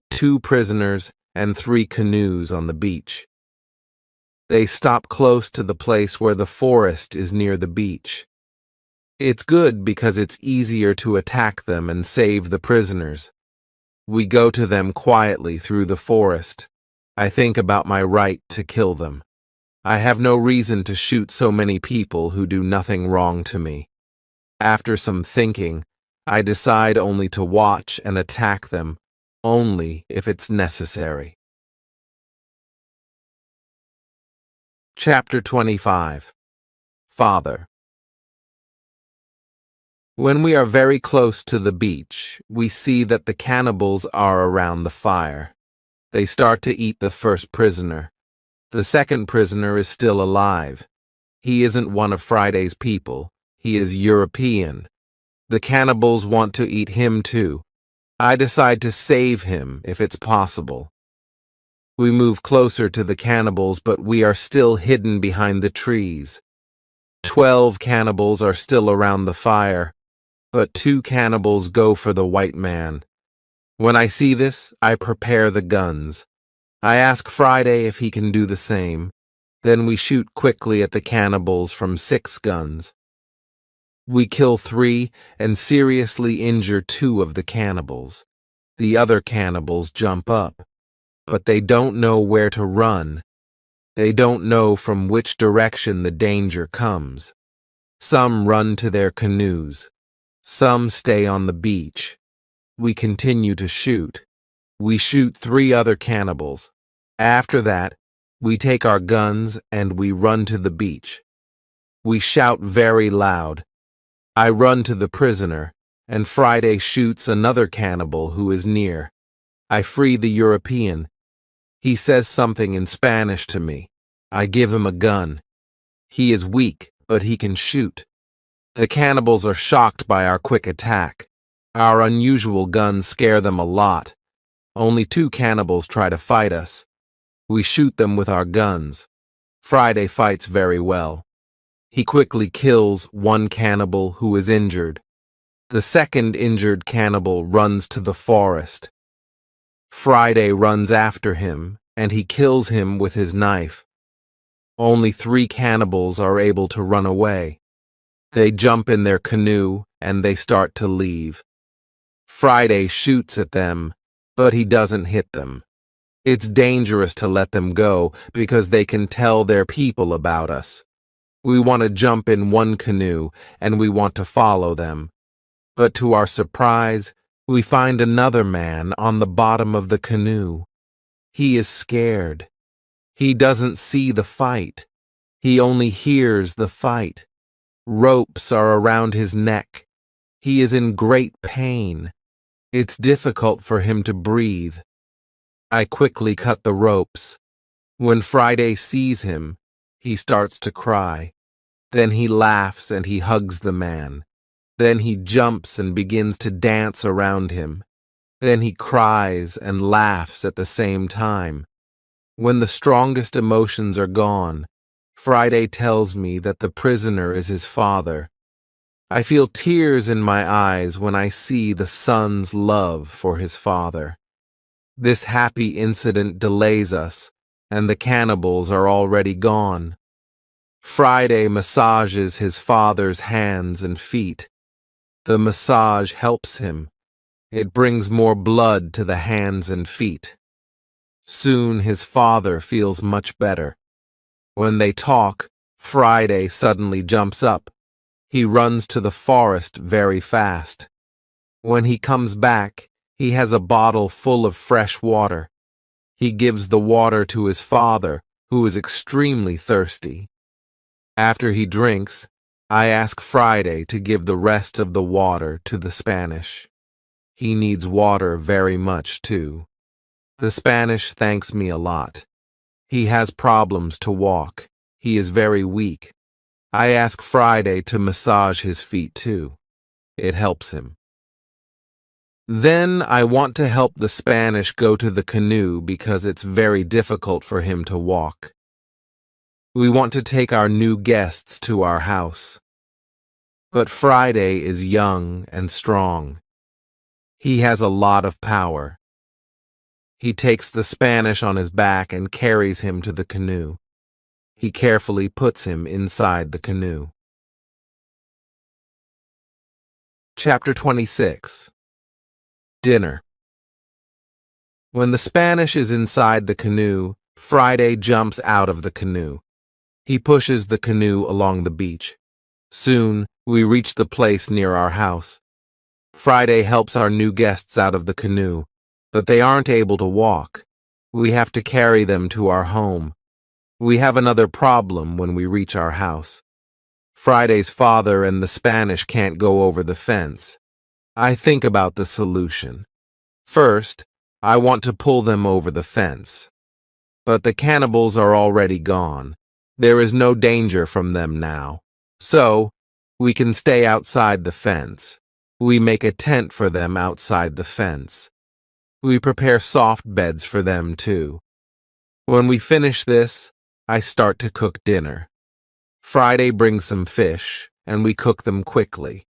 2 prisoners, and 3 canoes on the beach. They stop close to the place where the forest is near the beach. It's good because it's easier to attack them and save the prisoners. We go to them quietly through the forest. I think about my right to kill them. I have no reason to shoot so many people who do nothing wrong to me. After some thinking, I decide only to watch and attack them, only if it's necessary. Chapter 25. Father. When we are very close to the beach, we see that the cannibals are around the fire. They start to eat the first prisoner. The second prisoner is still alive. He isn't one of Friday's people. He is European. The cannibals want to eat him too. I decide to save him if it's possible. We move closer to the cannibals, but we are still hidden behind the trees. 12 cannibals are still around the fire, but 2 cannibals go for the white man. When I see this, I prepare the guns. I ask Friday if he can do the same. Then we shoot quickly at the cannibals from 6 guns. We kill 3 and seriously injure 2 of the cannibals. The other cannibals jump up, but they don't know where to run. They don't know from which direction the danger comes. Some run to their canoes. Some stay on the beach. We continue to shoot. We shoot 3 other cannibals. After that, we take our guns and we run to the beach. We shout very loud. I run to the prisoner, and Friday shoots another cannibal who is near. I free the European. He says something in Spanish to me. I give him a gun. He is weak, but he can shoot. The cannibals are shocked by our quick attack. Our unusual guns scare them a lot. Only 2 cannibals try to fight us. We shoot them with our guns. Friday fights very well. He quickly kills 1 cannibal who is injured. The second injured cannibal runs to the forest. Friday runs after him, and he kills him with his knife. Only 3 cannibals are able to run away. They jump in their canoe, and they start to leave. Friday shoots at them, but he doesn't hit them. It's dangerous to let them go because they can tell their people about us. We want to jump in one canoe, and we want to follow them. But to our surprise, we find another man on the bottom of the canoe. He is scared. He doesn't see the fight. He only hears the fight. Ropes are around his neck. He is in great pain. It's difficult for him to breathe. I quickly cut the ropes. When Friday sees him, he starts to cry. Then he laughs and he hugs the man. Then he jumps and begins to dance around him. Then he cries and laughs at the same time. When the strongest emotions are gone, Friday tells me that the prisoner is his father. I feel tears in my eyes when I see the son's love for his father. This happy incident delays us, and the cannibals are already gone. Friday massages his father's hands and feet. The massage helps him. It brings more blood to the hands and feet. Soon his father feels much better. When they talk, Friday suddenly jumps up. He runs to the forest very fast. When he comes back, he has a bottle full of fresh water. He gives the water to his father, who is extremely thirsty. After he drinks, I ask Friday to give the rest of the water to the Spanish. He needs water very much, too. The Spanish thanks me a lot. He has problems to walk. He is very weak. I ask Friday to massage his feet, too. It helps him. Then I want to help the Spanish go to the canoe because it's very difficult for him to walk. We want to take our new guests to our house. But Friday is young and strong. He has a lot of power. He takes the Spanish on his back and carries him to the canoe. He carefully puts him inside the canoe. Chapter 26. Dinner. When the Spanish is inside the canoe, Friday jumps out of the canoe. He pushes the canoe along the beach. Soon, we reach the place near our house. Friday helps our new guests out of the canoe, but they aren't able to walk. We have to carry them to our home. We have another problem when we reach our house. Friday's father and the Spanish can't go over the fence. I think about the solution. First, I want to pull them over the fence. But the cannibals are already gone. There is no danger from them now. So, we can stay outside the fence. We make a tent for them outside the fence. We prepare soft beds for them too. When we finish this, I start to cook dinner. Friday brings some fish, and we cook them quickly.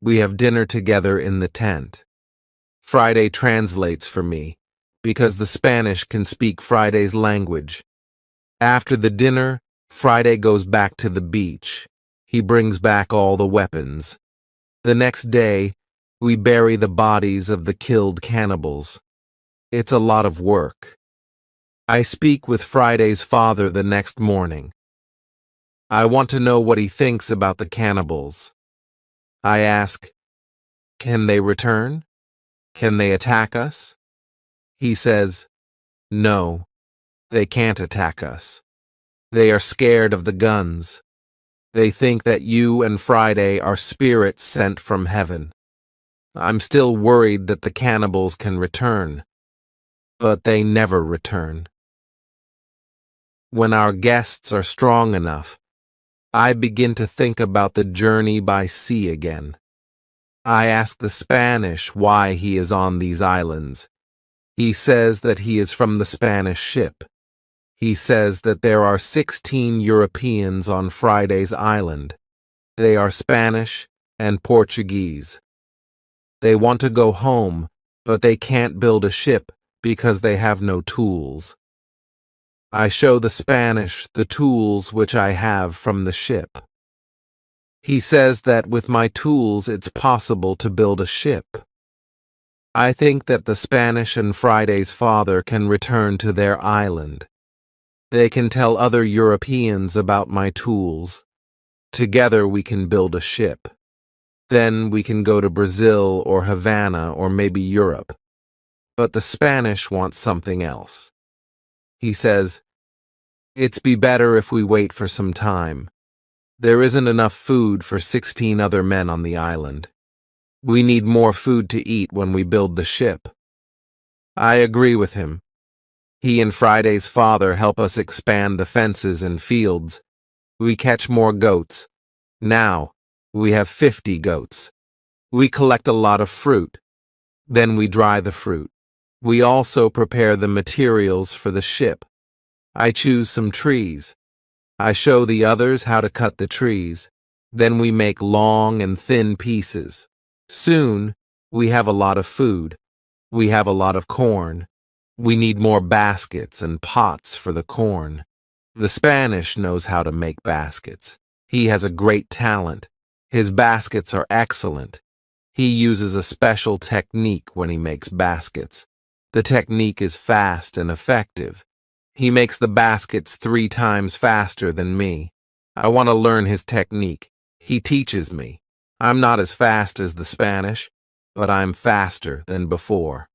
We have dinner together in the tent. Friday translates for me, because the Spanish can speak Friday's language. After the dinner, Friday goes back to the beach. He brings back all the weapons. The next day, we bury the bodies of the killed cannibals. It's a lot of work. I speak with Friday's father the next morning. I want to know what he thinks about the cannibals. I ask, can they return? Can they attack us? He says, no, they can't attack us. They are scared of the guns. They think that you and Friday are spirits sent from heaven. I'm still worried that the cannibals can return, but they never return. When our guests are strong enough, I begin to think about the journey by sea again. I ask the Spanish why he is on these islands. He says that he is from the Spanish ship. He says that there are 16 Europeans on Friday's island. They are Spanish and Portuguese. They want to go home, but they can't build a ship because they have no tools. I show the Spanish the tools which I have from the ship. He says that with my tools it's possible to build a ship. I think that the Spanish and Friday's father can return to their island. They can tell other Europeans about my tools. Together we can build a ship. Then we can go to Brazil or Havana or maybe Europe. But the Spanish want something else. He says, "It's be better if we wait for some time. There isn't enough food for 16 other men on the island. We need more food to eat when we build the ship." I agree with him. He and Friday's father help us expand the fences and fields. We catch more goats. Now, we have 50 goats. We collect a lot of fruit. Then we dry the fruit. We also prepare the materials for the ship. I choose some trees. I show the others how to cut the trees. Then we make long and thin pieces. Soon, we have a lot of food. We have a lot of corn. We need more baskets and pots for the corn. The Spanish knows how to make baskets. He has a great talent. His baskets are excellent. He uses a special technique when he makes baskets. The technique is fast and effective. He makes the baskets 3 times faster than me. I want to learn his technique. He teaches me. I'm not as fast as the Spanish, but I'm faster than before.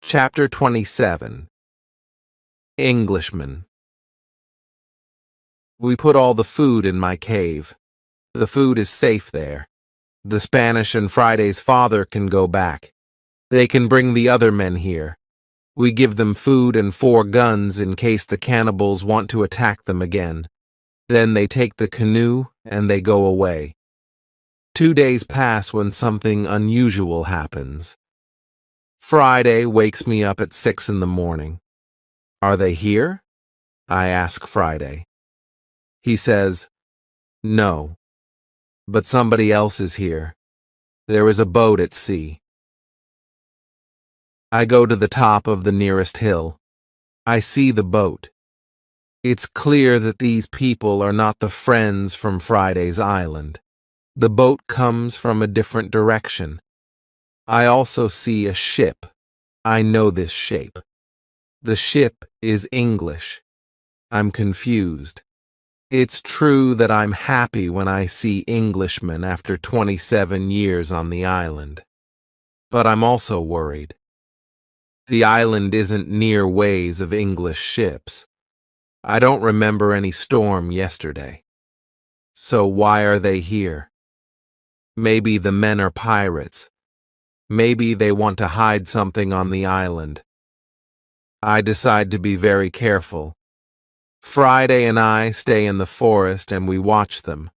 Chapter 27. Englishmen. We put all the food in my cave. The food is safe there. The Spanish and Friday's father can go back. They can bring the other men here. We give them food and 4 guns in case the cannibals want to attack them again. Then they take the canoe and they go away. 2 days pass when something unusual happens. Friday wakes me up at 6 in the morning. "Are they here?" I ask Friday. He says, "No, but somebody else is here. There is a boat at sea." I go to the top of the nearest hill. I see the boat. It's clear that these people are not the friends from Friday's island. The boat comes from a different direction. I also see a ship. I know this shape. The ship is English. I'm confused. It's true that I'm happy when I see Englishmen after 27 years on the island. But I'm also worried. The island isn't near ways of English ships. I don't remember any storm yesterday. So why are they here? Maybe the men are pirates. Maybe they want to hide something on the island. I decide to be very careful. Friday and I stay in the forest and we watch them.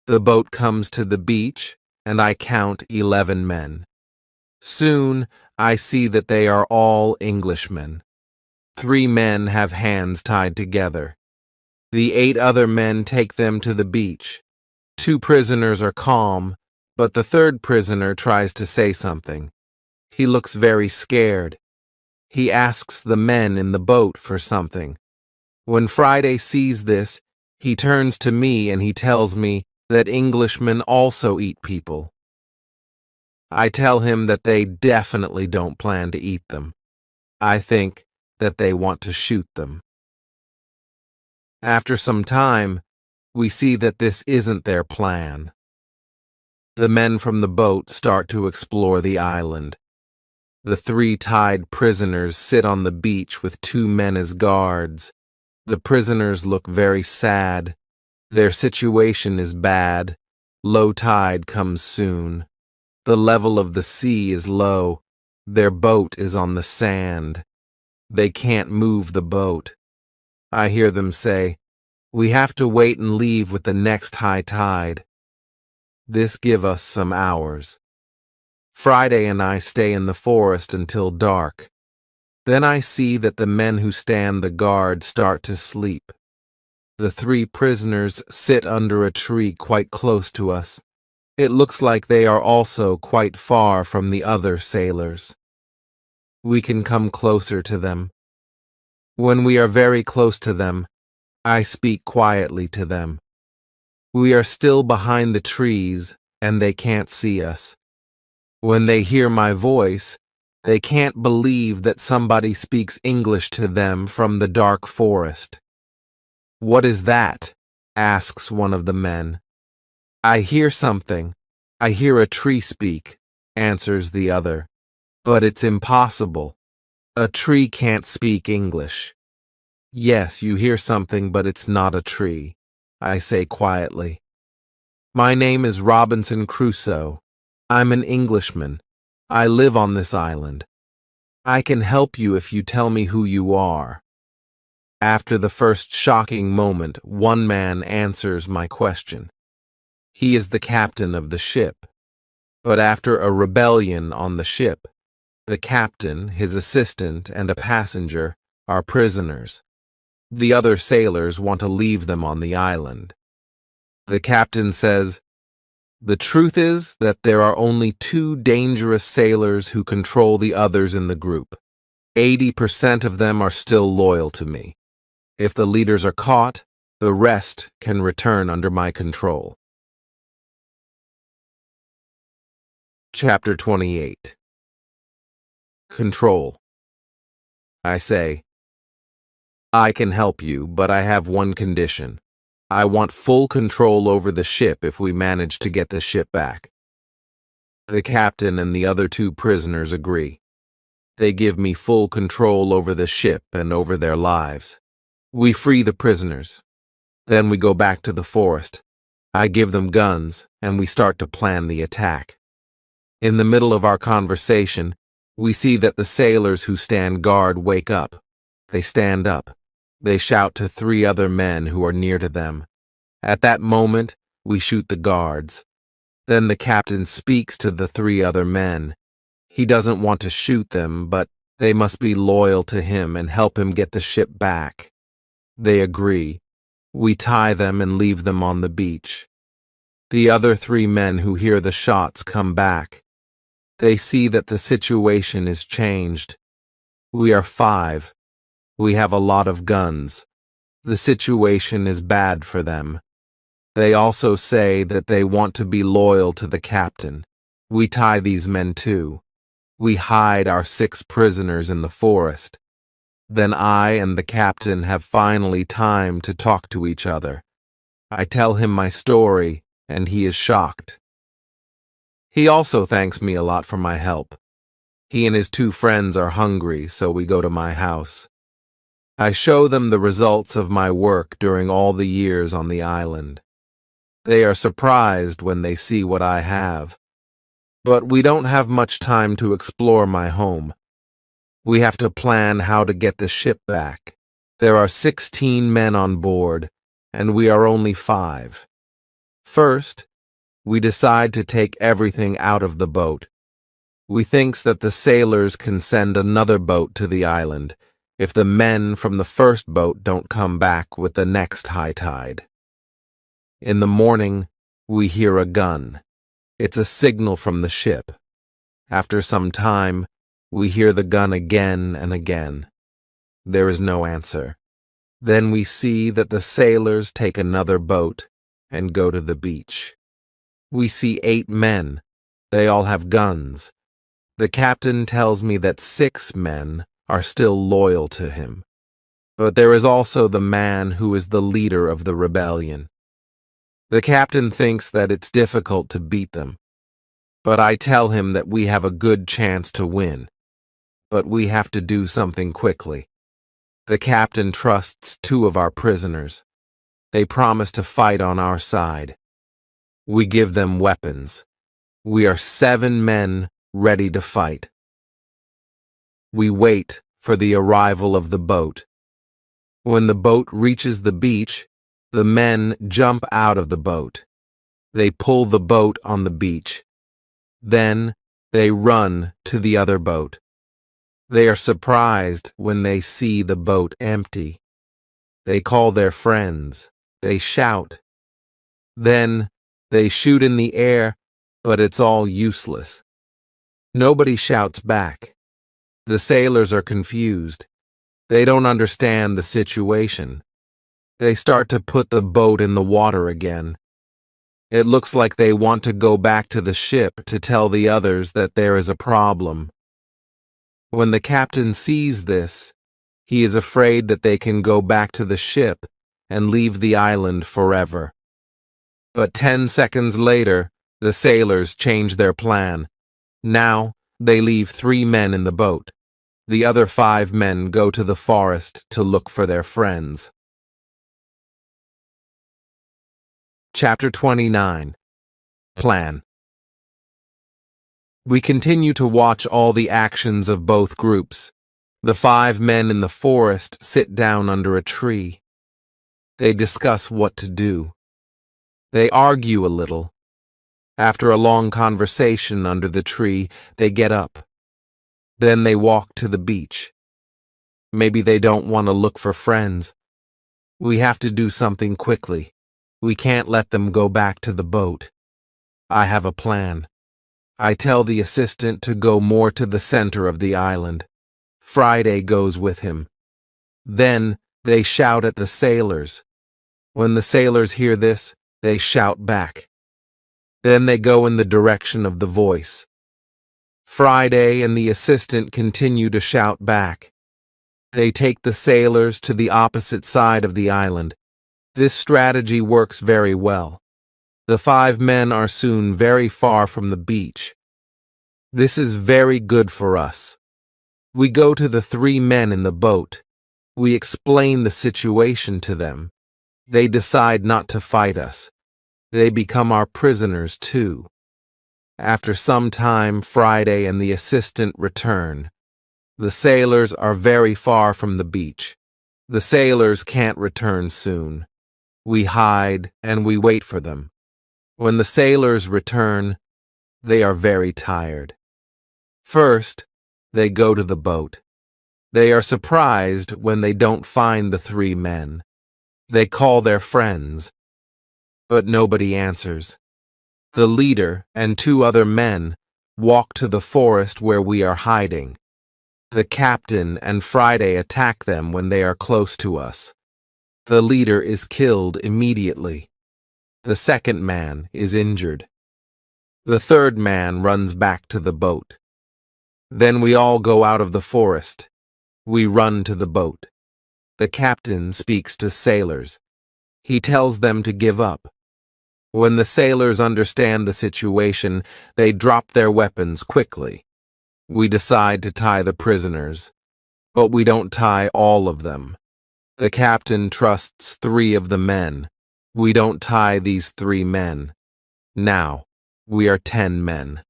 The boat comes to the beach and I count 11 men. Soon I see that they are all Englishmen. 3 men have hands tied together. The 8 other men take them to the beach. 2 prisoners are calm, but the 3rd prisoner tries to say something. He looks very scared. He asks the men in the boat for something. When Friday sees this, he turns to me and he tells me that Englishmen also eat people. I tell him that they definitely don't plan to eat them. I think that they want to shoot them. After some time, we see that this isn't their plan. The men from the boat start to explore the island. The 3 tied prisoners sit on the beach with 2 men as guards. The prisoners look very sad. Their situation is bad. Low tide comes soon. The level of the sea is low. Their boat is on the sand. They can't move the boat. I hear them say, "We have to wait and leave with the next high tide." This gives us some hours. Friday and I stay in the forest until dark. Then I see that the men who stand the guard start to sleep. The 3 prisoners sit under a tree quite close to us. It looks like they are also quite far from the other sailors. We can come closer to them. When we are very close to them, I speak quietly to them. We are still behind the trees, and they can't see us. When they hear my voice, they can't believe that somebody speaks English to them from the dark forest. "What is that?" asks one of the men. "I hear something. I hear a tree speak," answers the other. "But it's impossible. A tree can't speak English." "Yes, you hear something, but it's not a tree," I say quietly. "My name is Robinson Crusoe. I'm an Englishman. I live on this island. I can help you if you tell me who you are." After the first shocking moment, one man answers my question. He is the captain of the ship. But after a rebellion on the ship, the captain, his assistant, and a passenger are prisoners. The other sailors want to leave them on the island. The captain says, "The truth is that there are only 2 dangerous sailors who control the others in the group. 80% of them are still loyal to me. If the leaders are caught, the rest can return under my control." Chapter 28. Control. I say, "I can help you, but I have one condition. I want full control over the ship if we manage to get the ship back." The captain and the other 2 prisoners agree. They give me full control over the ship and over their lives. We free the prisoners. Then we go back to the forest. I give them guns, and we start to plan the attack. In the middle of our conversation, we see that the sailors who stand guard wake up. They stand up. They shout to 3 other men who are near to them. At that moment, we shoot the guards. Then the captain speaks to the 3 other men. He doesn't want to shoot them, but they must be loyal to him and help him get the ship back. They agree. We tie them and leave them on the beach. The other 3 men who hear the shots come back. They see that the situation is changed. We are 5. We have a lot of guns. The situation is bad for them. They also say that they want to be loyal to the captain. We tie these men too. We hide our 6 prisoners in the forest. Then I and the captain have finally time to talk to each other. I tell him my story, and he is shocked. He also thanks me a lot for my help. He and his 2 friends are hungry, so we go to my house. I show them the results of my work during all the years on the island. They are surprised when they see what I have. But we don't have much time to explore my home. We have to plan how to get the ship back. There are 16 men on board, and we are only 5. First, we decide to take everything out of the boat. We thinks that the sailors can send another boat to the island if the men from the first boat don't come back with the next high tide. In the morning, we hear a gun. It's a signal from the ship. After some time, we hear the gun again and again. There is no answer. Then we see that the sailors take another boat and go to the beach. We see 8 men. They all have guns. The captain tells me that 6 men are still loyal to him. But there is also the man who is the leader of the rebellion. The captain thinks that it's difficult to beat them. But I tell him that we have a good chance to win. But we have to do something quickly. The captain trusts 2 of our prisoners. They promise to fight on our side. We give them weapons. We are 7 men ready to fight. We wait for the arrival of the boat. When the boat reaches the beach, the men jump out of the boat. They pull the boat on the beach. Then they run to the other boat. They are surprised when they see the boat empty. They call their friends. They shout. Then they shoot in the air, but it's all useless. Nobody shouts back. The sailors are confused. They don't understand the situation. They start to put the boat in the water again. It looks like they want to go back to the ship to tell the others that there is a problem. When the captain sees this, he is afraid that they can go back to the ship and leave the island forever. But 10 seconds later, the sailors change their plan. Now, they leave 3 men in the boat. The other 5 men go to the forest to look for their friends. Chapter 29. Plan. We continue to watch all the actions of both groups. The 5 men in the forest sit down under a tree. They discuss what to do. They argue a little. After a long conversation under the tree, they get up. Then they walk to the beach. Maybe they don't want to look for friends. We have to do something quickly. We can't let them go back to the boat. I have a plan. I tell the assistant to go more to the center of the island. Friday goes with him. Then they shout at the sailors. When the sailors hear this, they shout back. Then they go in the direction of the voice. Friday and the assistant continue to shout back. They take the sailors to the opposite side of the island. This strategy works very well. The 5 men are soon very far from the beach. This is very good for us. We go to the 3 men in the boat. We explain the situation to them. They decide not to fight us. They become our prisoners too. After some time, Friday and the assistant return. The sailors are very far from the beach. The sailors can't return soon. We hide and we wait for them. When the sailors return, they are very tired. First, they go to the boat. They are surprised when they don't find the 3 men. They call their friends, but nobody answers. The leader and 2 other men walk to the forest where we are hiding. The captain and Friday attack them when they are close to us. The leader is killed immediately. The second man is injured. The 3rd man runs back to the boat. Then we all go out of the forest. We run to the boat. The captain speaks to sailors. He tells them to give up. When the sailors understand the situation, they drop their weapons quickly. We decide to tie the prisoners, but we don't tie all of them. The captain trusts 3 of the men. We don't tie these 3 men. Now, we are 10 men.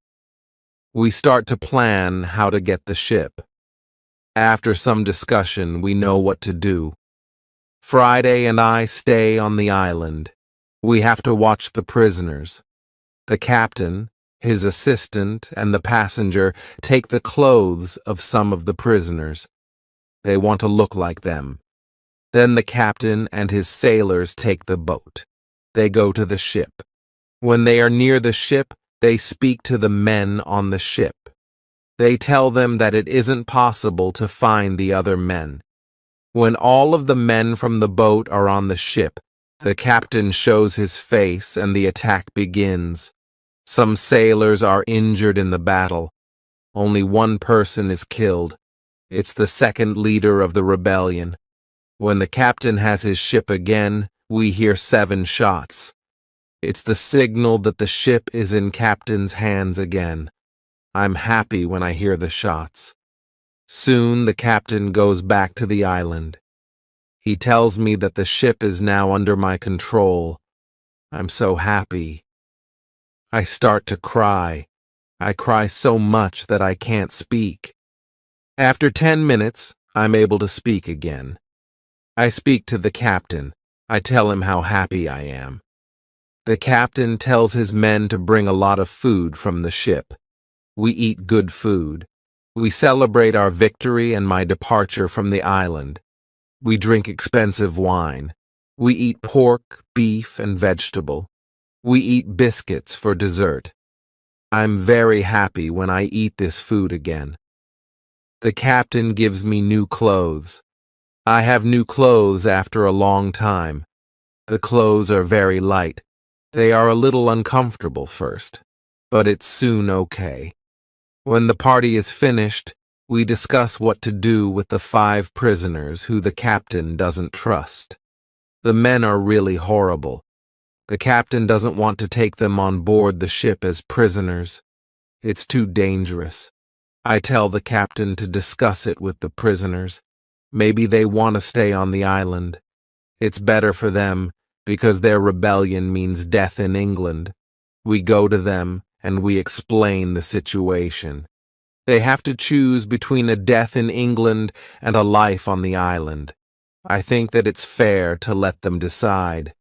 We start to plan how to get the ship. After some discussion, we know what to do. Friday and I stay on the island. We have to watch the prisoners. The captain, his assistant, and the passenger take the clothes of some of the prisoners. They want to look like them. Then the captain and his sailors take the boat. They go to the ship. When they are near the ship, they speak to the men on the ship. They tell them that it isn't possible to find the other men. When all of the men from the boat are on the ship, the captain shows his face and the attack begins. Some sailors are injured in the battle. Only one person is killed. It's the second leader of the rebellion. When the captain has his ship again, we hear 7 shots. It's the signal that the ship is in captain's hands again. I'm happy when I hear the shots. Soon the captain goes back to the island. He tells me that the ship is now under my control. I'm so happy. I start to cry. I cry so much that I can't speak. After 10 minutes, I'm able to speak again. I speak to the captain. I tell him how happy I am. The captain tells his men to bring a lot of food from the ship. We eat good food. We celebrate our victory and my departure from the island. We drink expensive wine. We eat pork, beef, and vegetable. We eat biscuits for dessert. I'm very happy when I eat this food again. The captain gives me new clothes. I have new clothes after a long time. The clothes are very light. They are a little uncomfortable first, but it's soon okay. When the party is finished, we discuss what to do with the 5 prisoners who the captain doesn't trust. The men are really horrible. The captain doesn't want to take them on board the ship as prisoners. It's too dangerous. I tell the captain to discuss it with the prisoners. Maybe they want to stay on the island. It's better for them because their rebellion means death in England. We go to them and we explain the situation. They have to choose between a death in England and a life on the island. I think that it's fair to let them decide.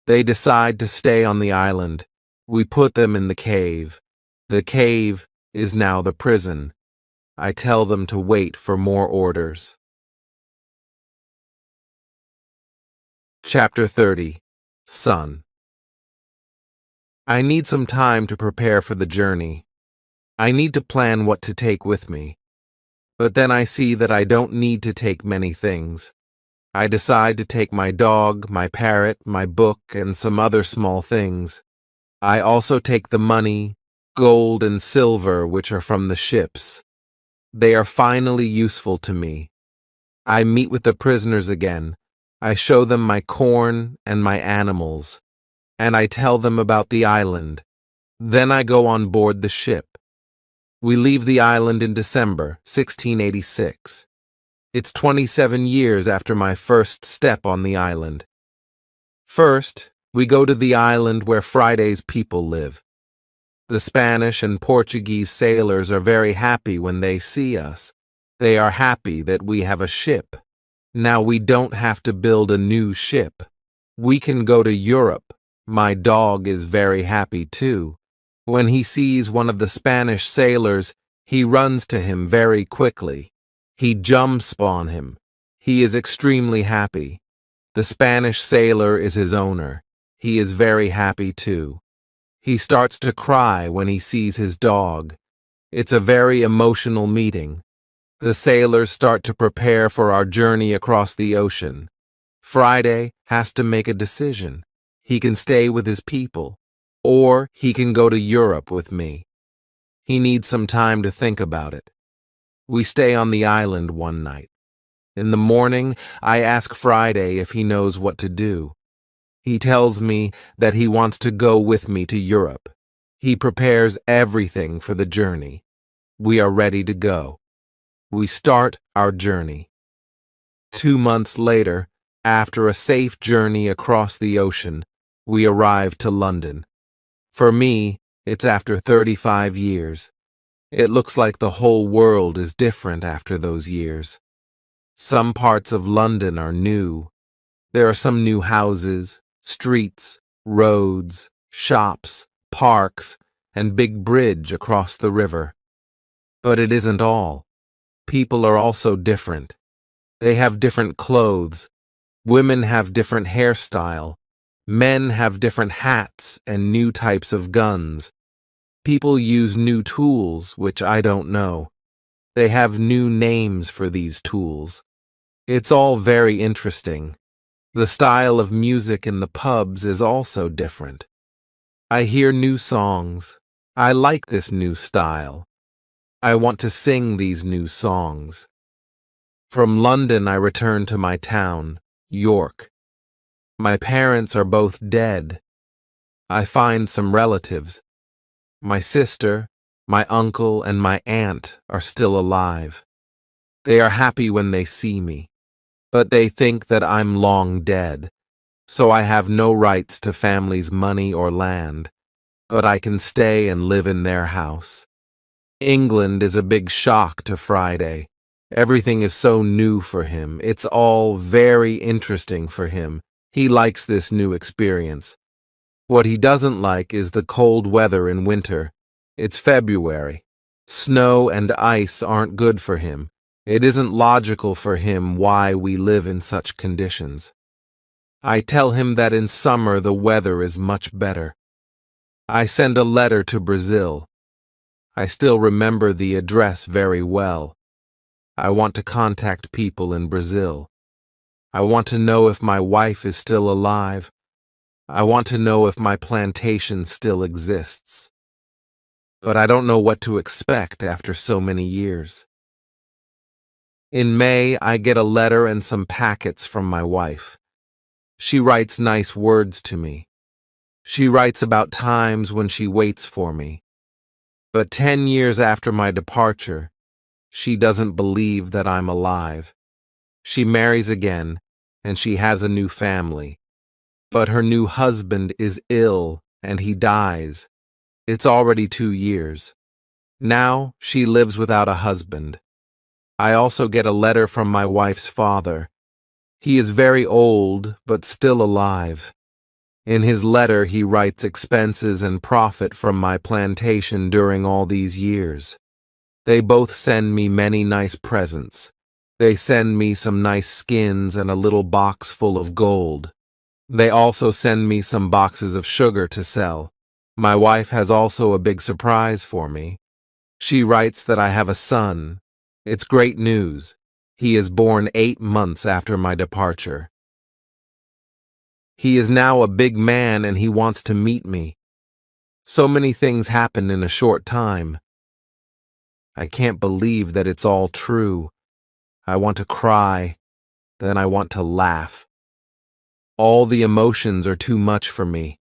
They decide to stay on the island. We put them in the cave. The cave is now the prison. I tell them to wait for more orders. Chapter 30. Son. I need some time to prepare for the journey. I need to plan what to take with me. But then I see that I don't need to take many things. I decide to take my dog, my parrot, my book, and some other small things. I also take the money, gold and silver which are from the ships. They are finally useful to me. I meet with the prisoners again. I show them my corn and my animals, and I tell them about the island. Then I go on board the ship. We leave the island in December 1686. It's 27 years after my first step on the island. First, we go to the island where Friday's people live. The Spanish and Portuguese sailors are very happy when they see us. They are happy that we have a ship. Now we don't have to build a new ship. We can go to Europe. My dog is very happy too. When he sees one of the Spanish sailors, he runs to him very quickly. He jumps on him. He is extremely happy. The Spanish sailor is his owner. He is very happy too. He starts to cry when he sees his dog. It's a very emotional meeting. The sailors start to prepare for our journey across the ocean. Friday has to make a decision. He can stay with his people, or he can go to Europe with me. He needs some time to think about it. We stay on the island one night. In the morning, I ask Friday if he knows what to do. He tells me that he wants to go with me to Europe. He prepares everything for the journey. We are ready to go. We start our journey. 2 months later, after a safe journey across the ocean, we arrive to London. For me, it's after 35 years. It looks like the whole world is different after those years. Some parts of London are new. There are some new houses, streets, roads, shops, parks, and big bridge across the river. But it isn't all. People are also different. They have different clothes. Women have different hairstyle. Men have different hats and new types of guns. People use new tools, which I don't know. They have new names for these tools. It's all very interesting. The style of music in the pubs is also different. I hear new songs. I like this new style. I want to sing these new songs. From London, I return to my town, York. My parents are both dead. I find some relatives. My sister, my uncle, and my aunt are still alive. They are happy when they see me, but they think that I'm long dead, so I have no rights to family's money or land, but I can stay and live in their house. England is a big shock to Friday. Everything is so new for him. It's all very interesting for him. He likes this new experience. What he doesn't like is the cold weather in winter. It's February. Snow and ice aren't good for him. It isn't logical for him why we live in such conditions. I tell him that in summer the weather is much better. I send a letter to Brazil. I still remember the address very well. I want to contact people in Brazil. I want to know if my wife is still alive. I want to know if my plantation still exists. But I don't know what to expect after so many years. In May, I get a letter and some packets from my wife. She writes nice words to me. She writes about times when she waits for me. But 10 years after my departure, she doesn't believe that I'm alive. She marries again, and she has a new family. But her new husband is ill, and he dies. It's already 2 years. Now she lives without a husband. I also get a letter from my wife's father. He is very old, but still alive. In his letter, he writes expenses and profit from my plantation during all these years. They both send me many nice presents. They send me some nice skins and a little box full of gold. They also send me some boxes of sugar to sell. My wife has also a big surprise for me. She writes that I have a son. It's great news. He is born 8 months after my departure. He is now a big man and he wants to meet me. So many things happen in a short time. I can't believe that it's all true. I want to cry, then I want to laugh. All the emotions are too much for me.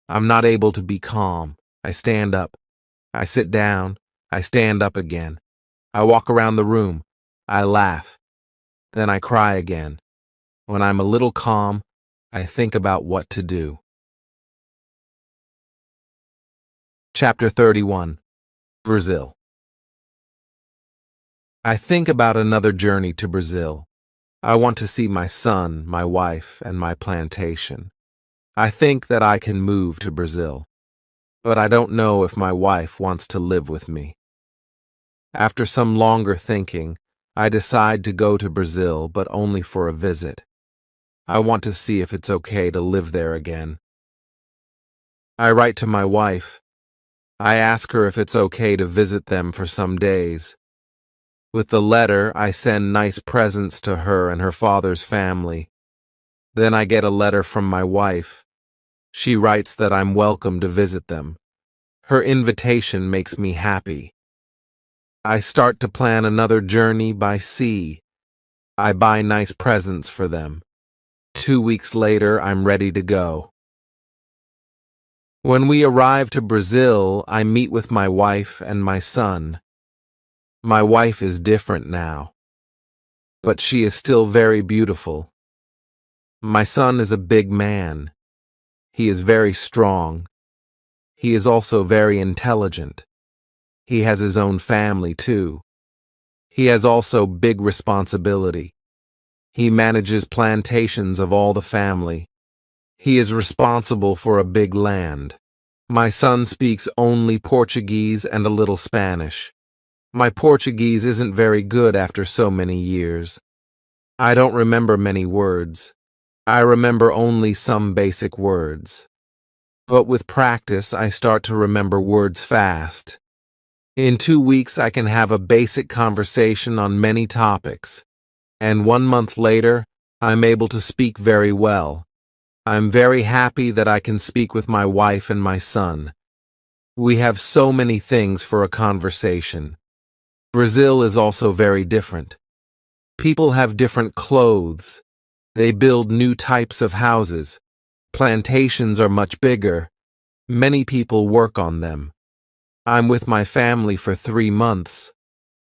I'm not able to be calm. I stand up. I sit down. I stand up again. I walk around the room. I laugh. Then I cry again. When I'm a little calm, I think about what to do. Chapter 31. Brazil. I think about another journey to Brazil. I want to see my son, my wife, and my plantation. I think that I can move to Brazil, but I don't know if my wife wants to live with me. After some longer thinking, I decide to go to Brazil, but only for a visit. I want to see if it's okay to live there again. I write to my wife. I ask her if it's okay to visit them for some days. With the letter, I send nice presents to her and her father's family. Then I get a letter from my wife. She writes that I'm welcome to visit them. Her invitation makes me happy. I start to plan another journey by sea. I buy nice presents for them. 2 weeks later, I'm ready to go. When we arrive to Brazil, I meet with my wife and my son. My wife is different now, but she is still very beautiful. My son is a big man. He is very strong. He is also very intelligent. He has his own family, too. He has also big responsibility. He manages plantations of all the family. He is responsible for a big land. My son speaks only Portuguese and a little Spanish. My Portuguese isn't very good after so many years. I don't remember many words. I remember only some basic words. But with practice, I start to remember words fast. In 2 weeks, I can have a basic conversation on many topics. And 1 month later, I'm able to speak very well. I'm very happy that I can speak with my wife and my son. We have so many things for a conversation. Brazil is also very different. People have different clothes. They build new types of houses. Plantations are much bigger. Many people work on them. I'm with my family for 3 months.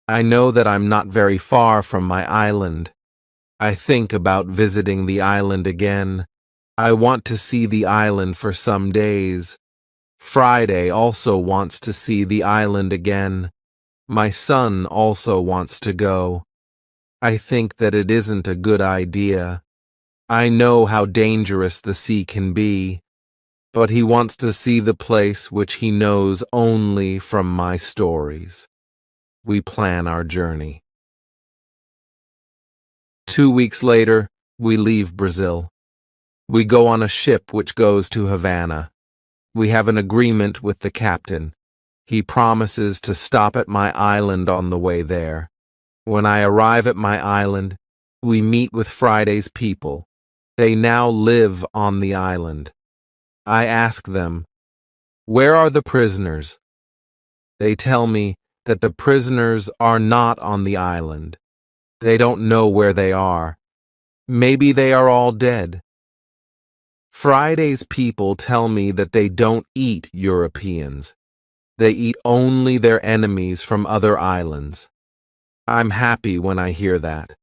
I know that I'm not very far from my island. I think about visiting the island again. I want to see the island for some days. Friday also wants to see the island again. My son also wants to go. I think that it isn't a good idea. I know how dangerous the sea can be, but he wants to see the place which he knows only from my stories. We plan our journey. 2 weeks later, we leave Brazil. We go on a ship which goes to Havana. We have an agreement with the captain. He promises to stop at my island on the way there. When I arrive at my island, we meet with Friday's people. They now live on the island. I ask them, "Where are the prisoners?" They tell me that the prisoners are not on the island. They don't know where they are. Maybe they are all dead. Friday's people tell me that they don't eat Europeans. They eat only their enemies from other islands. I'm happy when I hear that.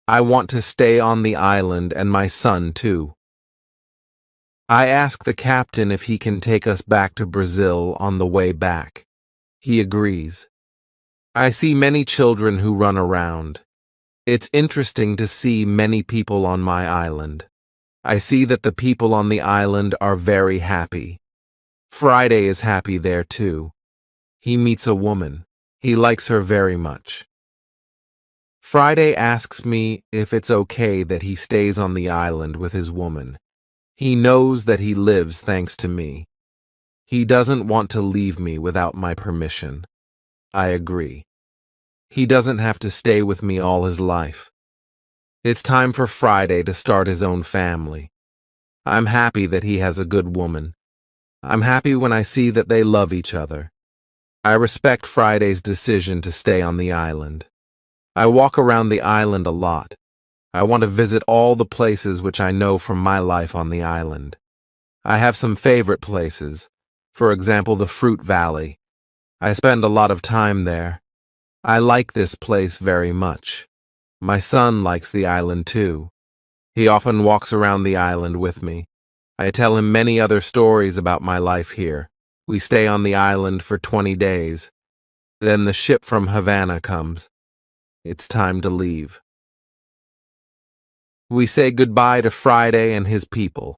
I want to stay on the island and my son too. I ask the captain if he can take us back to Brazil on the way back. He agrees. I see many children who run around. It's interesting to see many people on my island. I see that the people on the island are very happy. Friday is happy there too. He meets a woman. He likes her very much. Friday asks me if it's okay that he stays on the island with his woman. He knows that he lives thanks to me. He doesn't want to leave me without my permission. I agree. He doesn't have to stay with me all his life. It's time for Friday to start his own family. I'm happy that he has a good woman. I'm happy when I see that they love each other. I respect Friday's decision to stay on the island. I walk around the island a lot. I want to visit all the places which I know from my life on the island. I have some favorite places. For example, the Fruit Valley. I spend a lot of time there. I like this place very much. My son likes the island too. He often walks around the island with me. I tell him many other stories about my life here. We stay on the island for 20 days. Then the ship from Havana comes. It's time to leave. We say goodbye to Friday and his people.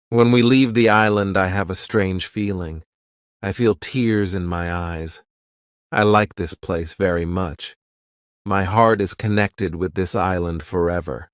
When we leave the island, I have a strange feeling. I feel tears in my eyes. I like this place very much. My heart is connected with this island forever.